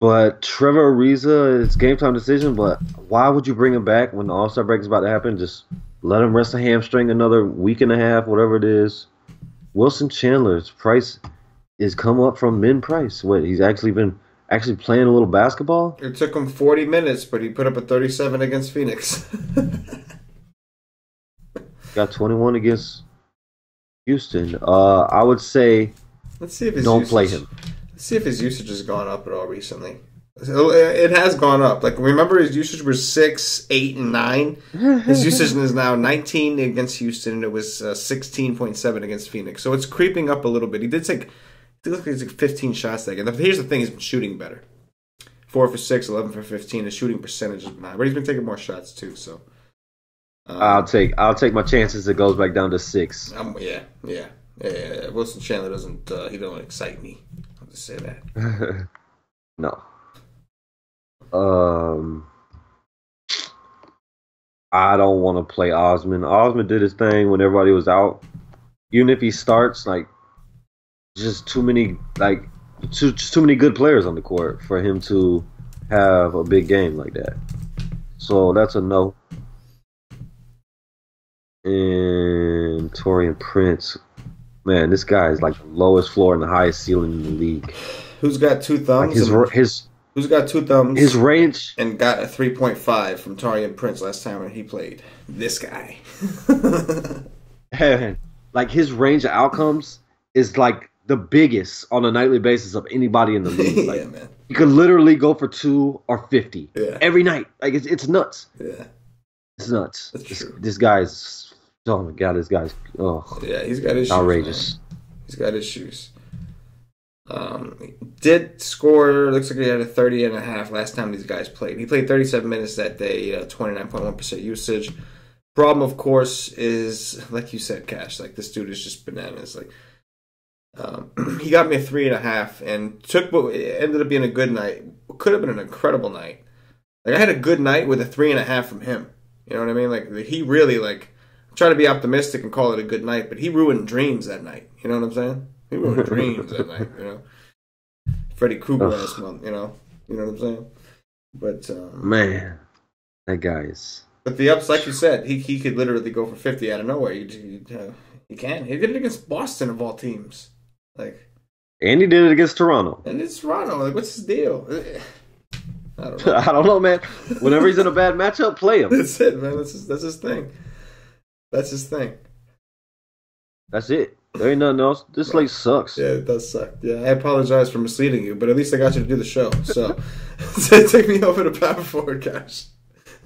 But Trevor Ariza, it's game time decision. But why would you bring him back when the All-Star break is about to happen? Just let him rest a hamstring another week and a half, whatever it is. Wilson Chandler's price is come up from min price. He's actually been playing a little basketball? It took him 40 minutes, but he put up a 37 against Phoenix. Got 21 against Houston. I would say don't play him. Let's see if his usage has gone up at all recently. It has gone up. Like, remember his usage was 6, 8, and 9? His usage is now 19 against Houston, and it was 16.7 against Phoenix. So it's creeping up a little bit. He looks like he's like 15 shots that game. Here's the thing: he's been shooting better. 4 for 6, 11 for 15. His shooting percentage is high, but he's been taking more shots too. So I'll take my chances. It goes back down to 6. Yeah. Wilson Chandler doesn't. He don't excite me. I'll to say that. No. I don't want to play Osman. Osman did his thing when everybody was out. Even if he starts, like, just too many, like, just too many good players on the court for him to have a big game like that. So that's a no. And Torian Prince, man, this guy is like the lowest floor and the highest ceiling in the league. Who's got two thumbs? Like who's got two thumbs? His range and got a 3.5 from Torian Prince last time when he played. This guy. Like his range of outcomes is like the biggest on a nightly basis of anybody in the league. Like, yeah, man. He could literally go for 2 or 50 every night. Like it's nuts. Yeah, it's nuts. That's true. This guy's. Oh my god, this guy's yeah, he's got issues. Outrageous. Man. He's got issues. Did score, looks like he had a 30.5 last time these guys played. He played 37 minutes that day, 29.1% usage. Problem, of course, is like you said, Cash. Like this dude is just bananas. Like he got me a 3.5 and it ended up being a good night. Could have been an incredible night. Like I had a good night with a 3.5 from him. You know what I mean? Like he really like. Try to be optimistic and call it a good night, but he ruined dreams that night. You know what I'm saying? He ruined dreams that night. You know, Freddy Krueger last month. You know what I'm saying? But man, that guy is. But the ups, like you said, he could literally go for 50 out of nowhere. He can. He did it against Boston of all teams. Like, and he did it against Toronto. And it's Toronto. Like, what's his deal? I don't know. I don't know, man. Whenever he's in a bad matchup, play him. That's it, man. That's his thing. That's his thing. That's it. There ain't nothing else. This slate sucks. Yeah, it does suck. Yeah, I apologize for misleading you, but at least I got you to do the show. So, take me over to power forward, Cash.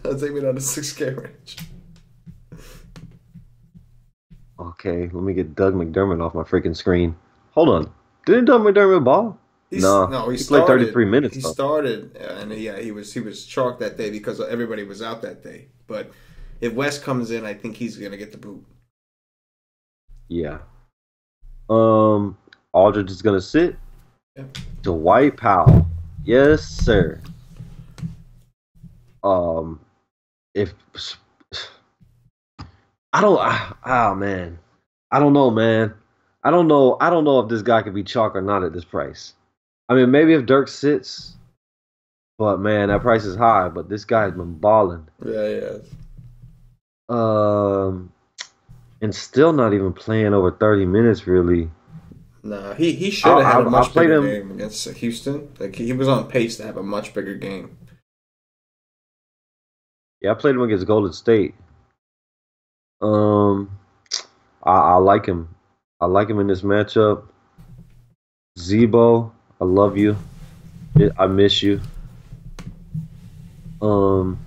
Take me down to 6K range. Okay, let me get Doug McDermott off my freaking screen. Hold on. Didn't Doug McDermott ball? No, he played 33 minutes. He started, and he was chalked that day because everybody was out that day. But if West comes in, I think he's going to get the boot. Yeah. Aldridge is going to sit. Yeah. Dwight Powell. Yes, sir. If I don't, man. I don't know, man. I don't know if this guy could be chalk or not at this price. I mean, maybe if Dirk sits, but man, that price is high. But this guy's been balling. Yeah. And still not even playing over 30 minutes, really. Nah, he should have had a much bigger game against Houston. Like he was on pace to have a much bigger game. Yeah, I played him against Golden State. I like him. I like him in this matchup. Zebo, I love you. I miss you. And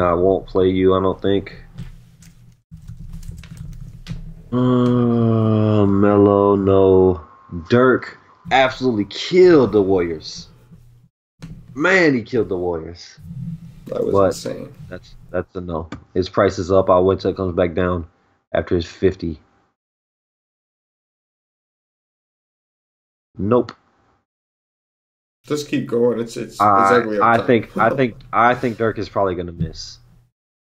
I won't play you, I don't think. Melo, no. Dirk absolutely killed the Warriors. Man, he killed the Warriors. That was insane. That's a no. His price is up. I'll wait till it comes back down after his 50. Nope. Just keep going. It's ugly. I think Dirk is probably gonna miss.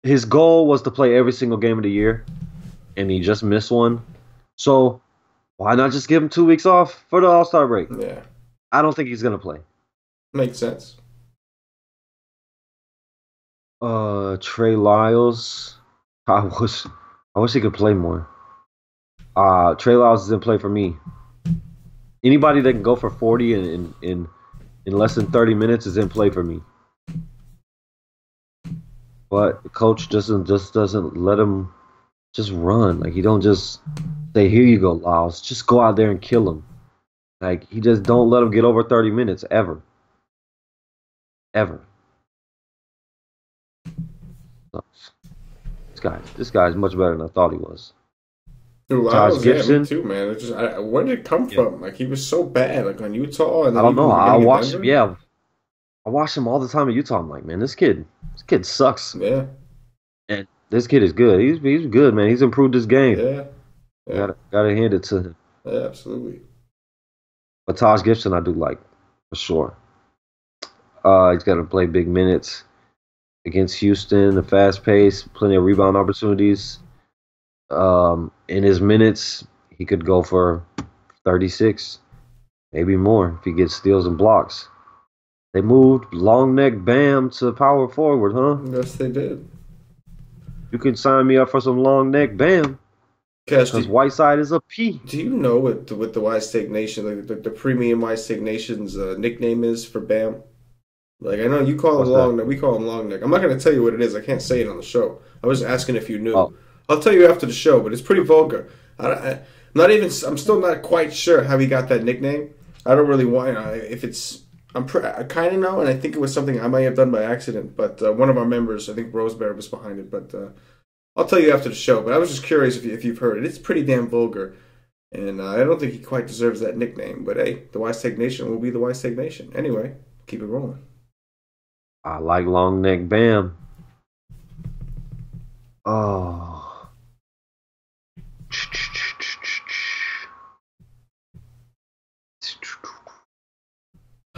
His goal was to play every single game of the year, and he just missed one. So why not just give him 2 weeks off for the All-Star break? Yeah. I don't think he's gonna play. Makes sense. Trey Lyles. I wish he could play more. Trey Lyles is in play for me. Anybody that can go for 40 in less than 30 minutes is in play for me. But the coach doesn't let him just run. Like he don't just say, "Here you go, Lyles." Just go out there and kill him. Like he just don't let him get over 30 minutes ever. Ever. This guy is much better than I thought he was. Dude, Lyles, Gibson too, man. Where did it come from? Like he was so bad, like on Utah. And then I don't know. I watched him. Yeah, I watched him all the time at Utah. I'm like, man, this kid sucks. Yeah. And this kid is good. He's good, man. He's improved his game. Yeah. Gotta hand it to him. Yeah, absolutely. But Taj Gibson, I do like for sure. He's got to play big minutes against Houston, the fast pace, plenty of rebound opportunities. In his minutes, he could go for 36, maybe more if he gets steals and blocks. They moved long neck Bam to power forward, huh? Yes, they did. You can sign me up for some long neck Bam Cash, because Whiteside is a P. do you know what the Wise Take Nation, like the premium Wise Take Nation's nickname is for Bam? Like, I know you call him What's that? long neck. We call him long neck. I'm not going to tell you what it is. I can't say it on the show. I was asking if you knew. Oh, I'll tell you after the show, but it's pretty vulgar. I'm not even. I'm still not quite sure how he got that nickname. I don't really want. If it's. I kind of know, and I think it was something I might have done by accident. But one of our members, I think Rosebear, was behind it. But I'll tell you after the show. But I was just curious if you've heard it. It's pretty damn vulgar, and I don't think he quite deserves that nickname. But hey, the Wise Take Nation will be the Wise Take Nation. Anyway, keep it rolling. I like long neck Bam. Oh.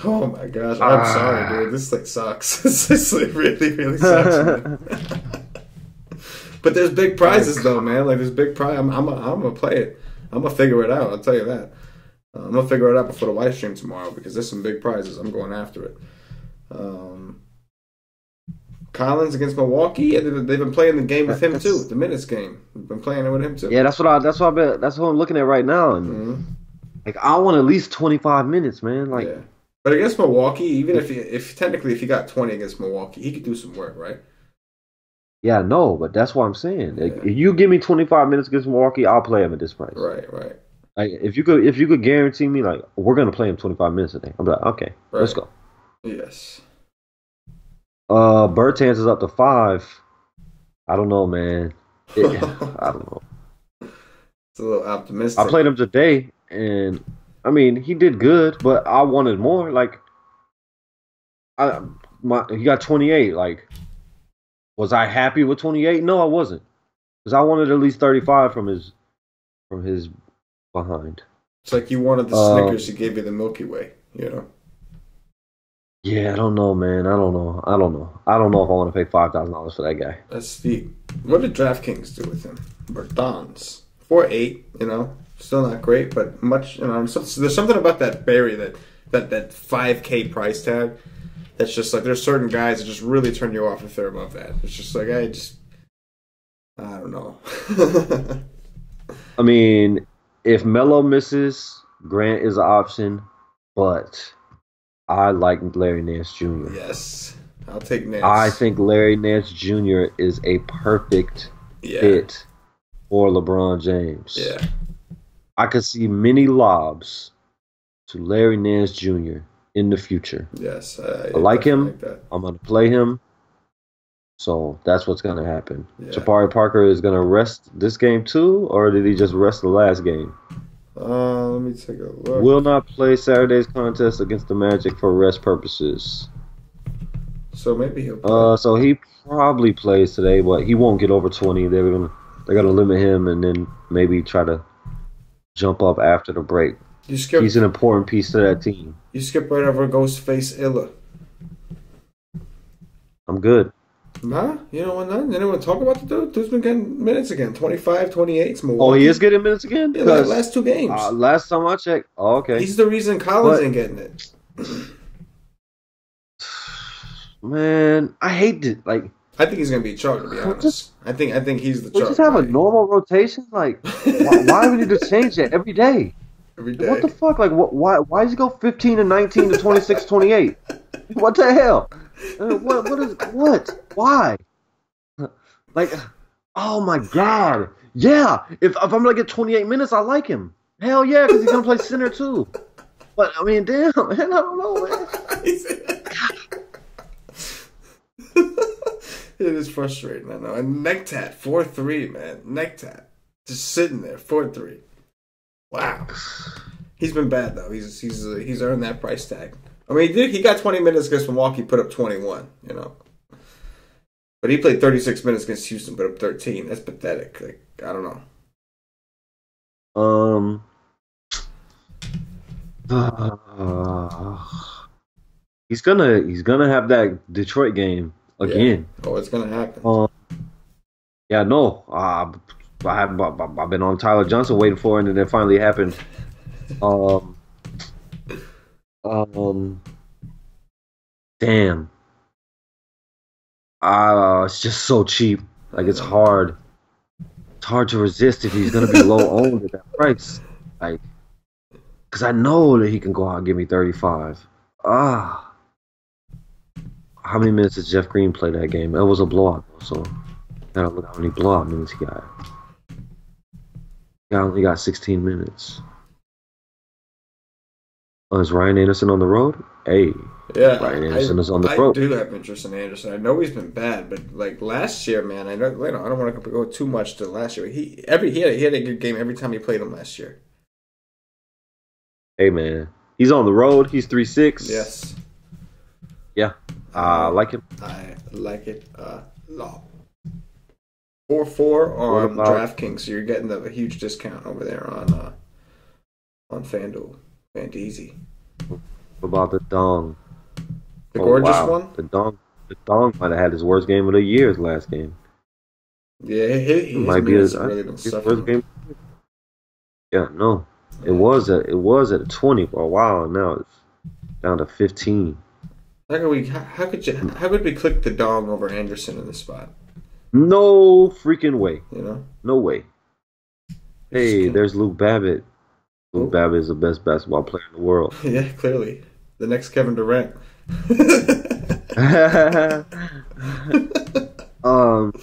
Oh my gosh, I'm sorry, dude. This like sucks. This like really, really sucks, man. But there's big prizes though, man. Like there's big prize. I'm gonna play it. I'm gonna figure it out. I'll tell you that. I'm gonna figure it out before the live stream tomorrow because there's some big prizes. I'm going after it. Collins against Milwaukee. Yeah, they've been playing the game with him too. The minutes game. They've been playing it with him too. Yeah, that's what I'm looking at right now. And like I want at least 25 minutes, man. Like yeah. But against Milwaukee, even if technically if he got 20 against Milwaukee, he could do some work, right? yeah, no, but that's what I'm saying. Like, Yeah. if you give me 25 minutes against Milwaukee, I'll play him at this price. Right, right, Like if you could guarantee me like we're gonna play him 25 minutes a day, I'm like, okay, let's right. go. Yes. Bertans is up to 5. I don't know, man. I don't know. It's a little I optimistic. played him today, and I mean he did good, but I wanted more. Like he got 28. Like was I happy with 28? No, I wasn't, because I wanted at least 35 from his behind. It's like you wanted the Uh, Snickers, he gave you the Milky Way, you know? yeah, I don't know, man. I don't know. I don't know if I want to pay $5,000 for that guy. That's steep. What did DraftKings do with him? Bertans. 4.8, you know? Still not great, but much, you know, so there's something about that Barry that 5K price tag that's just like there's certain guys that just really turn you off if they're above that. It's just like I don't know. I mean, if Melo misses, Grant is an option, but I like Larry Nance Jr. Yes. I'll take I Nance. think Larry Nance Jr. is a perfect Yeah. fit for LeBron James. Yeah. I could see many lobs to Larry Nance Jr. in the future. Yes. I like definitely him. like that. I'm going to play him. So that's what's going to happen. Yeah. Jabari Parker is going to rest this game too, or did he just rest the last game? Let me take a look. Will not play Saturday's contest against the Magic for rest purposes. So maybe he'll play. So he probably plays today, but he won't get over 20. They're gonna limit him and then maybe try to jump up after the break. You skip. He's an important piece to that team. You skip right over Ghostface Illa. I'm good. Nah, you don't want none. Anyone talk about the dude? Dude's been getting minutes again. 25, 28. It's Milwaukee. Oh, he is getting minutes again? Yeah, like last 2 games. Last time I checked. Oh, okay. He's the reason Collins But- ain't getting it. Man, I hate it. Like, I think he's gonna be chalk, to be honest. Just- I think he's the we chalk. just have a guy. normal rotation. Like, why do we need to change that every day? Every day. What the fuck? Like, why does he go 15 to 19 to 26, 28? What the hell? What? Why? Like, oh my god. Yeah, if I'm gonna get 28 minutes, I like him. Hell yeah, because he's gonna play center too. But I mean, damn, man, I don't know, man. It is frustrating, I know. And Necktat, 4-3, man. Necktat. Just sitting there, 4-3. Wow. He's been bad, though. He's earned that price tag. I mean, he got 20 minutes against Milwaukee, put up 21, you know. But he played 36 minutes against Houston, put up 13. That's pathetic. Like, I don't know. Uh, he's gonna have that Detroit game Yeah. again. Oh, it's gonna happen. Um, yeah, no. I've been on Tyler Johnson waiting for it, and it finally happened. Um, um, damn. It's just so cheap. I Like it's know. hard. It's hard to resist if he's gonna be low owned at that price. Like, cause I know that he can go out and give me 35. Ah, how many minutes did Jeff Green play that game? It was a blowout, so gotta look how many blowout minutes he got. He only got 16 minutes. Oh, is Ryan Anderson on the road? Hey, Yeah, Ryan Anderson is on the I road. do have interest in Anderson. I know he's been bad, but like last year, man, I don't want to go too much to last year. He had a good game every time he played him last year. Hey man, he's on the road. He's 3-6. Yes, Yeah, I I like him. I like it a lot. 4-4 What on about DraftKings, so you're getting a huge discount over there on FanDuel, FanDeasy. the dong? The Oh gorgeous wow, one. the dong might have had his worst game of the year his last game. Yeah, It his might be minutes have really been his worst suffering. game. Yeah, no, it was at a 20 for a while, and now it's down to 15. How could we click the dong over Anderson in this spot? No freaking way. You know, No way. you just Hey, can't. there's Luke Babbitt. Luke Oh, Babbitt is the best basketball player in the world. yeah, clearly the next Kevin Durant. um,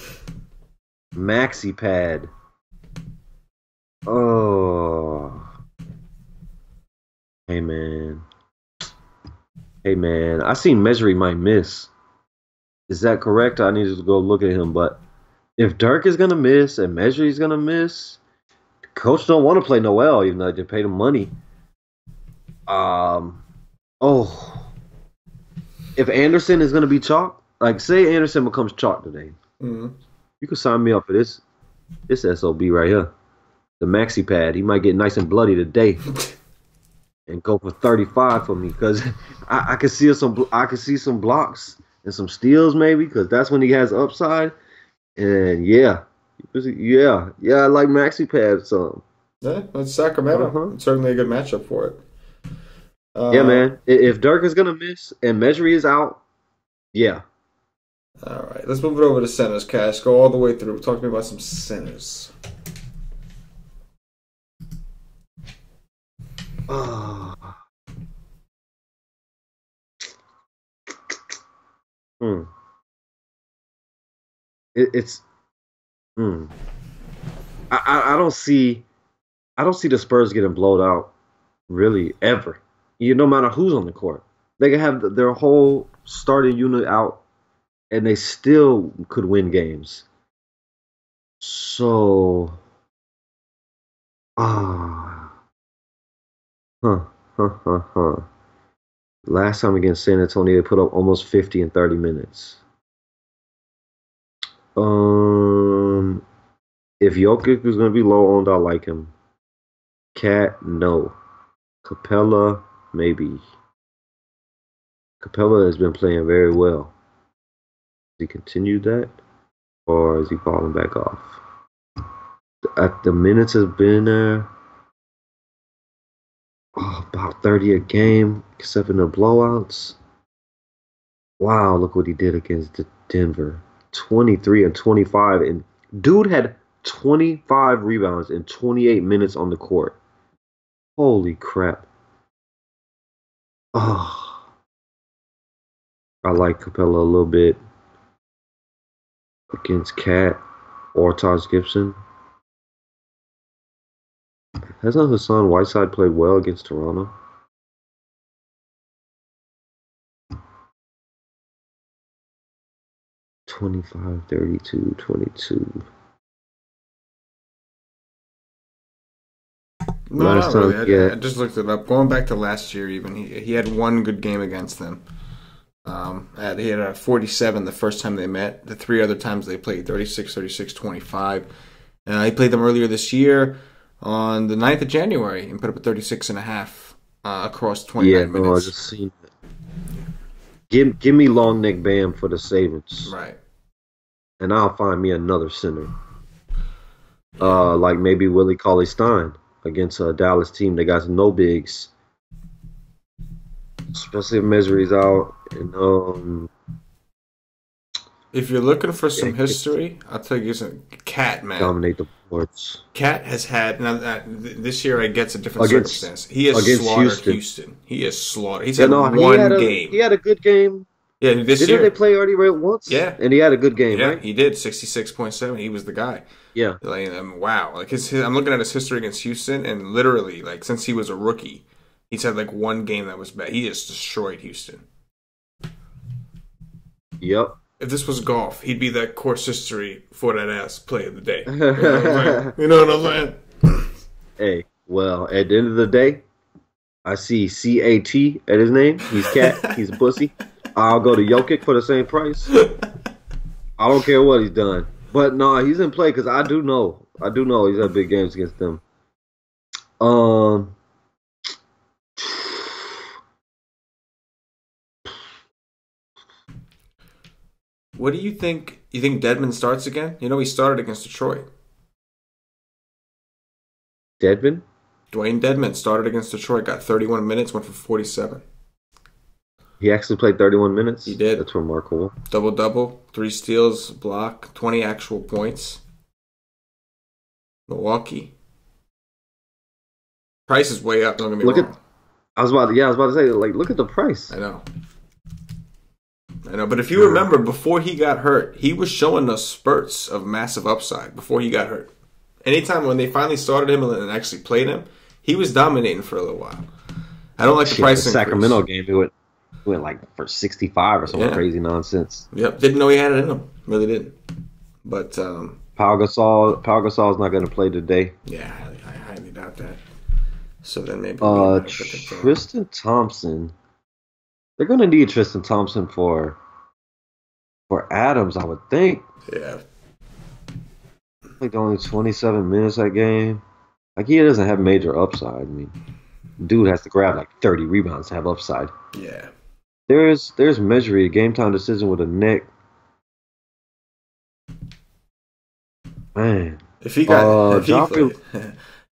Maxi Pad. Oh, hey man. Hey man. I seen Measury might miss. Is that correct? I need to go look at him. But if Dirk is gonna miss and Measury's gonna miss, coach don't want to play Noel, even though they paid him money. Um, oh, if Anderson is gonna be chalk, like say Anderson becomes chalk today, Mhm. you can sign me up for this SOB right here, the maxi pad. He might get nice and bloody today and go for 35 for me because I can see some blocks and some steals maybe because that's when he has upside. And yeah, I like maxi pad some. Yeah, that's Uh Sacramento. huh. It's certainly a good matchup for it. Yeah, Uh, man. If Dirk is gonna miss and Measury is out, yeah. all right, let's move it over to centers, Cash. Go all the way through. Talk to me about some centers. Ah, hmm. It's hmm. I don't see the Spurs getting blown out really ever. No matter who's on the court, they can have their whole starting unit out, and they still could win games. So ah, huh, huh. Last time against San Antonio, they put up almost 50 in 30 minutes. Um, if Jokic is going to be low owned, I like him. Cat, no. Capella, maybe. Capella has been playing very well. Has he continued that, or is he falling back off? The minutes have been there. Oh, about 30 a game, except in the blowouts. Wow, look what he did against Denver. 23 and 25. And dude had 25 rebounds in 28 minutes on the court. Holy crap. Oh, I like Capella a little bit against Cat or Taj Gibson. Hasn't Hassan Whiteside played well against Toronto? 25, 32, 22. No, Last not time, really. yeah. I just looked it up. Going back to last year, even he had one good game against them. He had a 47 the first time they met. The three other times they played 36, 36, 25. He played them earlier this year on the 9th of January and put up a 36 and a half. across Yeah, 29 no, I minutes. just seen it. Give me long neck Bam for the Savage, Right. and I'll find me another center. Yeah. Like maybe Willie Cauley-Stein against a Dallas team that got no bigs, especially if Mesri's out. And If you're looking for yeah, some history, I'll tell you some Cat, man. dominate the boards Cat has had now this year. I guess a different against circumstance. He has against slaughtered Houston. Houston. He has slaughtered. He's You had know, one game. he had a good game. Yeah, this Didn't they year. play already right once? Yeah, And he had a good game, yeah, right? he did 66.7. He was the guy. Yeah. Like, wow, like I'm looking at his history against Houston, and literally, like since he was a rookie, he's had like one game that was bad. He just destroyed Houston. Yep. If this was golf, he'd be that course history for that ass play of the day. You know what I'm saying? Hey, well, at the end of the day, I see CAT at his name. He's cat. He's a pussy. I'll go to Jokic for the same price. I don't care what he's done. But no, he's in play because I do know he's had big games against them. What do you think? You think Dedmon starts again? You know he started against Detroit. Dedmon? Dwayne Dedmon started against Detroit, got 31 minutes, went for 47. He actually played 31 minutes? He did. That's remarkable. Double-double, 3 steals, block, 20 actual points. Milwaukee. Price is way up, don't get me wrong. I was about to say, like, look at the price. I know, but if you remember, before he got hurt, he was showing us spurts of massive upside before he got hurt. Anytime when they finally started him and actually played him, he was dominating for a little while. I don't like the price increase. Sacramento game, he went like for 65 or some crazy nonsense. Yep, didn't know he had it in him. Really didn't. But Pau Gasol's not going to play today. Yeah, I highly doubt that. So then maybe Tristan Thompson. They're going to need Tristan Thompson for Adams, I would think. Yeah. Like only 27 minutes that game. Like he doesn't have major upside. I mean, dude has to grab like 30 rebounds to have upside. Yeah. There's Measury, a game time decision with a neck. Man. If he played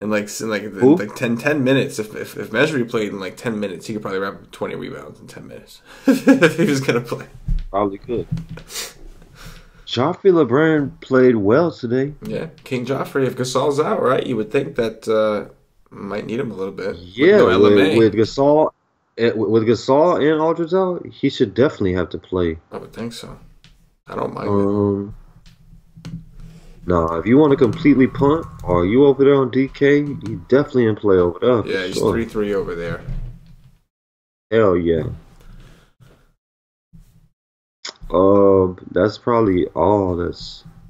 in like 10 minutes, if Measury played in like 10 minutes, he could probably wrap up 20 rebounds in 10 minutes. If he was gonna play. Probably could. Joffrey LeBron played well today. Yeah, King Joffrey. If Gasol's out, right, you would think that might need him a little bit. Yeah, with Gasol and Aldridge out, he should definitely have to play. I would think so. I don't mind. No, if you want to completely punt, or you over there on DK, he definitely in play over there. Yeah, he's 3-3 over there. Hell yeah. That's probably all.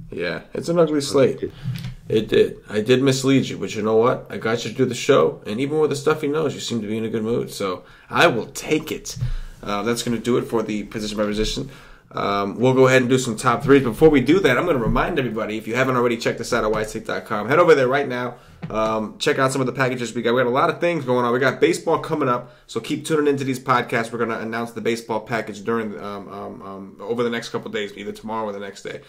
Yeah, it's an ugly slate. It did. I did mislead you, but you know what? I got you to do the show, and even with the stuff he knows, you seem to be in a good mood. So I will take it. That's going to do it for the position by position. We'll go ahead and do some top threes. Before we do that, I'm going to remind everybody, if you haven't already checked us out at whitestick.com, head over there right now. Check out some of the packages we got. We got a lot of things going on. We got baseball coming up, so keep tuning into these podcasts. We're going to announce the baseball package during over the next couple of days, either tomorrow or the next day.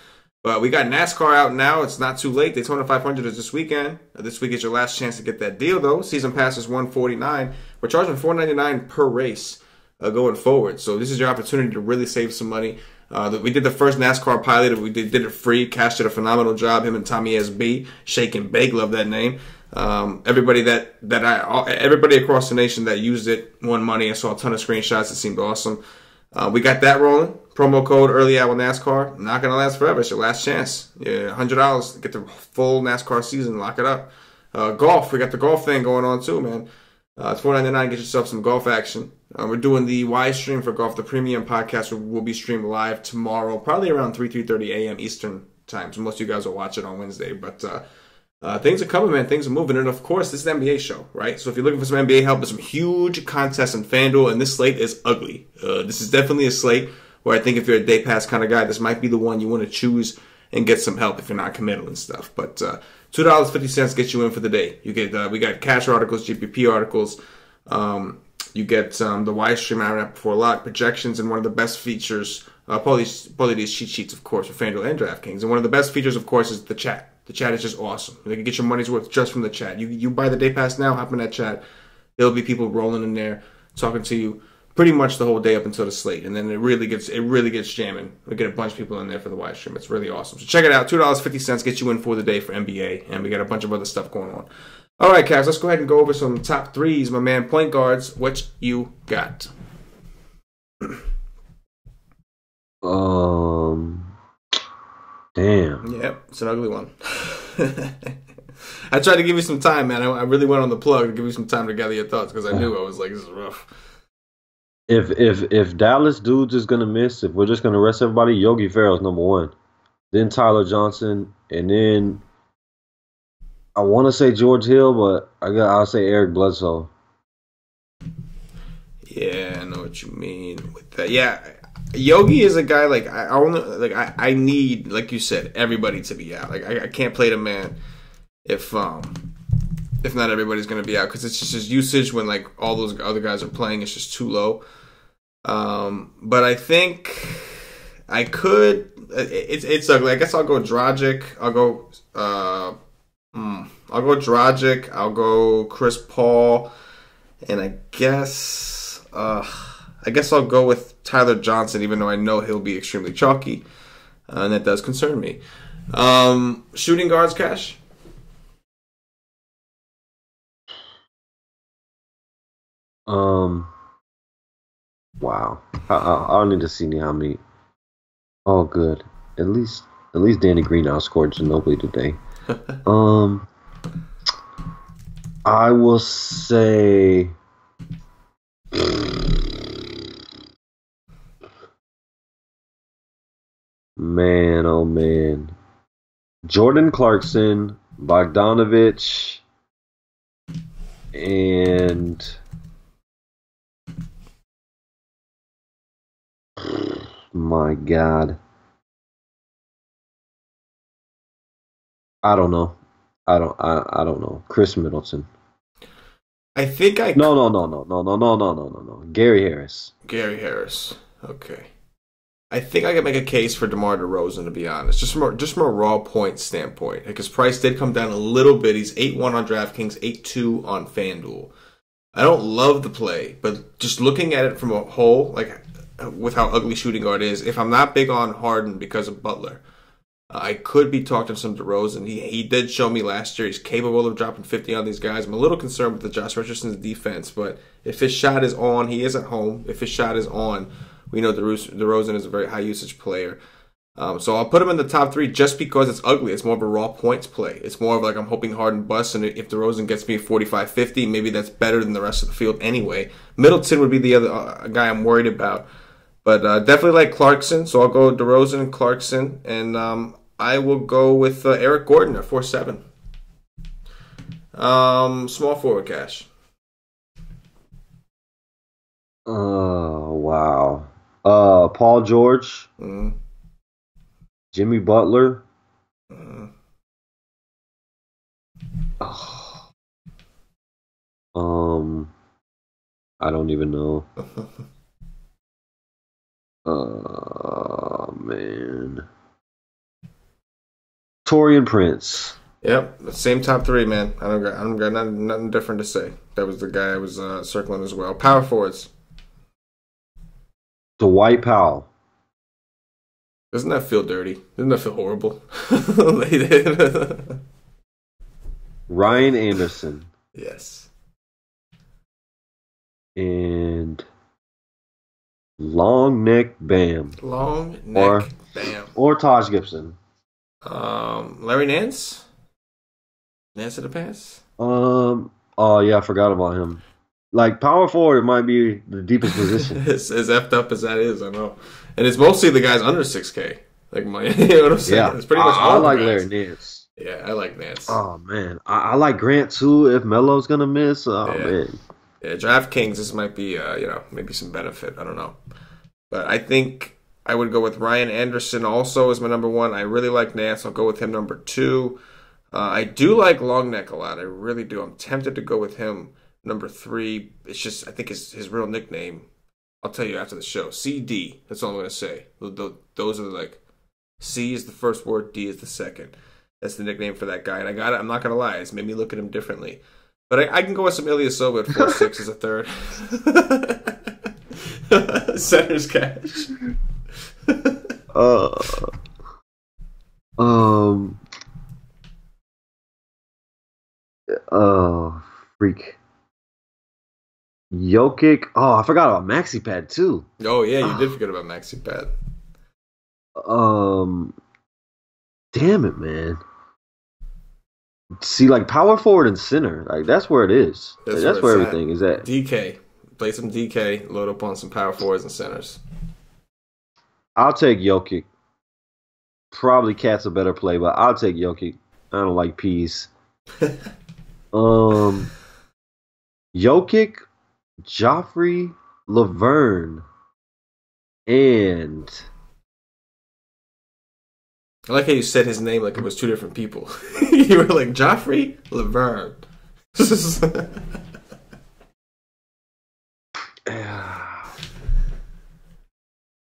But we got NASCAR out now. It's not too late. Daytona 500 is this weekend. This week is your last chance to get that deal, though. Season pass is $149. We're charging $499 per race going forward. So this is your opportunity to really save some money. We did the first NASCAR pilot. We did it free. Cash did a phenomenal job. Him and Tommy SB, Shake and Bake, love that name. Everybody everybody across the nation that used it won money. I saw a ton of screenshots. It seemed awesome. We got that rolling. Promo code early out with NASCAR. Not gonna last forever. It's your last chance. Yeah, $100 to get the full NASCAR season. Lock it up. Golf. We got the golf thing going on too, man. It's $4.99. Get yourself some golf action. We're doing the Y stream for golf. The premium podcast will be streamed live tomorrow, probably around 3:30 a.m. Eastern time. So most of you guys will watch it on Wednesday. But things are coming, man. Things are moving. And of course, this is the NBA show, right? So if you're looking for some NBA help, there's some huge contests in FanDuel, and this slate is ugly. This is definitely a slate where I think if you're a day pass kind of guy, this might be the one you want to choose and get some help if you're not committal and stuff. But $2.50 gets you in for the day. You get we got cash articles, GPP articles. You get the live stream hour and before lock, projections, and one of the best features. Probably these cheat sheets, of course, for FanDuel and DraftKings. And one of the best features, of course, is the chat. The chat is just awesome. You can get your money's worth just from the chat. You buy the day pass now, hop in that chat. There'll be people rolling in there, talking to you pretty much the whole day up until the slate, and then it really gets jamming. We get a bunch of people in there for the live stream. It's really awesome. So check it out. $2.50 gets you in for the day for NBA, and we got a bunch of other stuff going on. All right, Cavs, let's go ahead and go over some top threes, my man. Point guards, what you got? Damn. Yep, it's an ugly one. I tried to give you some time, man. I really went on the plug to give you some time to gather your thoughts because I knew I was like, this is rough. If Dallas dudes is gonna miss, if we're just gonna rest everybody, Yogi Ferrell's number one. Then Tyler Johnson, and then I want to say George Hill, but I'll say Eric Bledsoe. Yeah, I know what you mean with that. Yeah, Yogi is a guy I need, like you said, everybody to be out. Like I can't play the man if not everybody's gonna be out because it's just his usage when like all those other guys are playing. It's just too low. But I think I could. It's ugly. I guess I'll go Dragic. I'll go Dragic. I'll go Chris Paul, and I guess I'll go with Tyler Johnson, even though I know he'll be extremely chalky, and that does concern me. Shooting guards, Cash. Wow. I'll need to see Niami. Oh, good. At least Danny Green outscored Ginobili today. I will say. Man, oh man. Jordan Clarkson, Bogdanovich, and my God. I don't know. I don't know. Chris Middleton. I think No. Gary Harris. Gary Harris. Okay. I think I can make a case for DeMar DeRozan, to be honest. Just from a raw point standpoint. Because price did come down a little bit. He's 8-1 on DraftKings, 8-2 on FanDuel. I don't love the play, but just looking at it from a whole, like with how ugly shooting guard is, if I'm not big on Harden because of Butler, I could be talking some DeRozan. He did show me last year he's capable of dropping 50 on these guys. I'm a little concerned with the Josh Richardson's defense, but if his shot is on, he is at home. If his shot is on, we know DeRozan is a very high usage player. So I'll put him in the top three just because it's ugly. It's more of a raw points play. It's more of like I'm hoping Harden busts, and if DeRozan gets me 45-50, maybe that's better than the rest of the field anyway. Middleton would be the other guy I'm worried about. But definitely like Clarkson, so I'll go DeRozan and Clarkson, and I will go with Eric Gordon at 4-7. Small forward, Cash. Oh, wow. Paul George. Mm. Jimmy Butler. Mm. Oh. I don't even know. Man. Torian Prince. Yep, same top three, man. I don't got nothing different to say. That was the guy I was circling as well. Power forwards. Dwight Powell. Doesn't that feel dirty? Doesn't that feel horrible? Ryan Anderson. Yes. And Long Neck Bam. Long Neck Bam. Or Taj Gibson. Larry Nance? Nance of the Pants? Oh yeah, I forgot about him. Like power forward might be the deepest position. as effed up as that is, I know. And it's mostly the guys under 6K. Like my you know what I'm saying? Yeah. It's pretty much all I like guys. Larry Nance. Yeah, I like Nance. Oh man. I like Grant too if Melo's gonna miss. Man. Yeah, DraftKings, this might be maybe some benefit. I don't know. But I think I would go with Ryan Anderson also as my number one. I really like Nance. I'll go with him number two. I do like Long Neck a lot. I really do. I'm tempted to go with him Number 3, it's just, I think his real nickname, I'll tell you after the show. CD, that's all I'm going to say. Those are like, C is the first word, D is the second. That's the nickname for that guy. And I got it, I'm not going to lie, it's made me look at him differently. But I can go with some Ilyasova at 4-6 as a third. Center's cash. Freak. Jokic. Oh, I forgot about MaxiPad too. Oh yeah, you did forget about MaxiPad. Damn it, man. See, like power forward and center, like that's where it is. That's where everything is at. DK. Play some DK, load up on some power forwards and centers. I'll take Jokic. Probably Cat's a better play, but I'll take Jokic. I don't like peas. Jokic, Joffrey, Laverne, and I like how you said his name like it was two different people. You were like Joffrey, Laverne.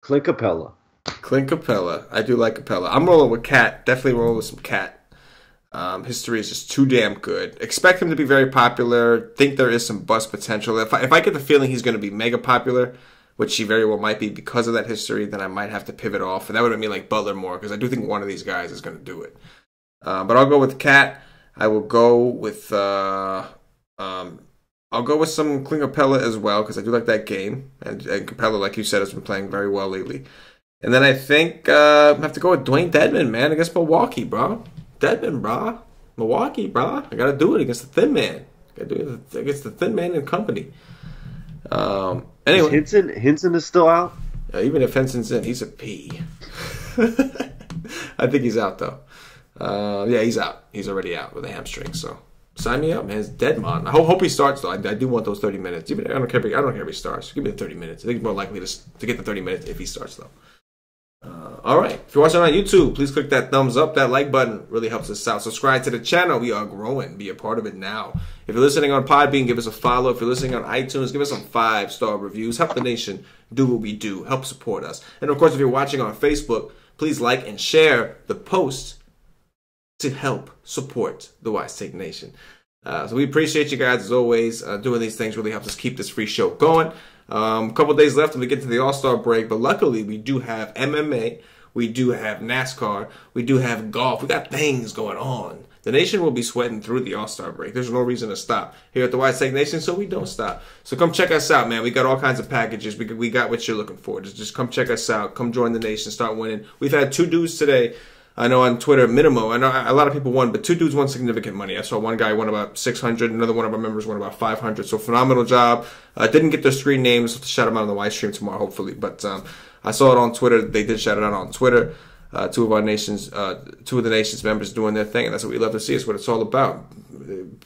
Clint Capella. Clint Capella. I do like Capella. I'm rolling with Cat. Definitely rolling with some Cat. His three is just too damn good. Expect him to be very popular. Think there is some bust potential. If I get the feeling he's going to be mega popular, which he very well might be because of that history, then I might have to pivot off. And that would mean like Butler more, because I do think one of these guys is going to do it. But I'll go with Cat. I will go with I'll go with some Clint Capella as well, because I do like that game. And Capella, like you said, has been playing very well lately. And then I think I have to go with Dwayne Dedmon, man, against Milwaukee, bro. Dedmon, bro. Milwaukee, bro. I got to do it against the thin man. Got to do it against the thin man and company. Anyway. Henson is still out? Even if Henson's in, he's a P. I think he's out, though. Yeah, he's out. He's already out with a hamstring, so sign me up, man. It's Dedmon. I hope he starts, though. I do want those 30 minutes. Even I don't care if he starts. Give me the 30 minutes. I think he's more likely to get the 30 minutes if he starts, though. All right. If you're watching on YouTube, please click that thumbs up. That like button really helps us out. Subscribe to the channel. We are growing. Be a part of it now. If you're listening on Podbean, give us a follow. If you're listening on iTunes, give us some 5-star reviews. Help the nation do what we do. Help support us. And, of course, if you're watching on Facebook, please like and share the post to help support the Wise Take Nation. So we appreciate you guys, as always. Doing these things really helps us keep this free show going. A couple days left when we get to the All-Star break, but luckily we do have MMA, we do have NASCAR, we do have golf. We got things going on. The nation will be sweating through the All-Star break. There's no reason to stop here at the White Snake Nation, so we don't stop. So come check us out, man. We got all kinds of packages. We got what you're looking for. Just come check us out. Come join the nation. Start winning. We've had 2 dudes today. I know on Twitter, Minimo. I know a lot of people won, but 2 dudes won significant money. I saw one guy won about 600, another one of our members won about 500. So phenomenal job. Didn't get their screen names. We'll shout them out on the live stream tomorrow, hopefully. But I saw it on Twitter. They did shout it out on Twitter. 2 of the nation's members doing their thing, and that's what we love to see. It's what it's all about.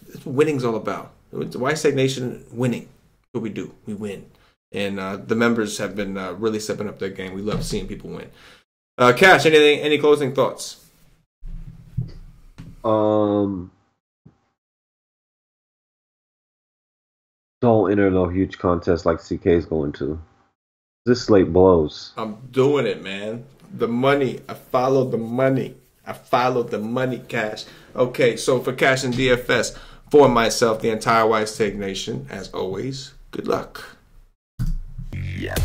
It's what winning's all about. The White State Nation winning. What we do, we win. And the members have been really stepping up their game. We love seeing people win. Cash, any closing thoughts? Don't enter no huge contest like CK is going to. This slate blows. I'm doing it, man. The money. I follow the money. I follow the money, Cash. Okay, so for CashinDFS, for myself, the entire Wise Take Nation, as always, good luck. Yeah.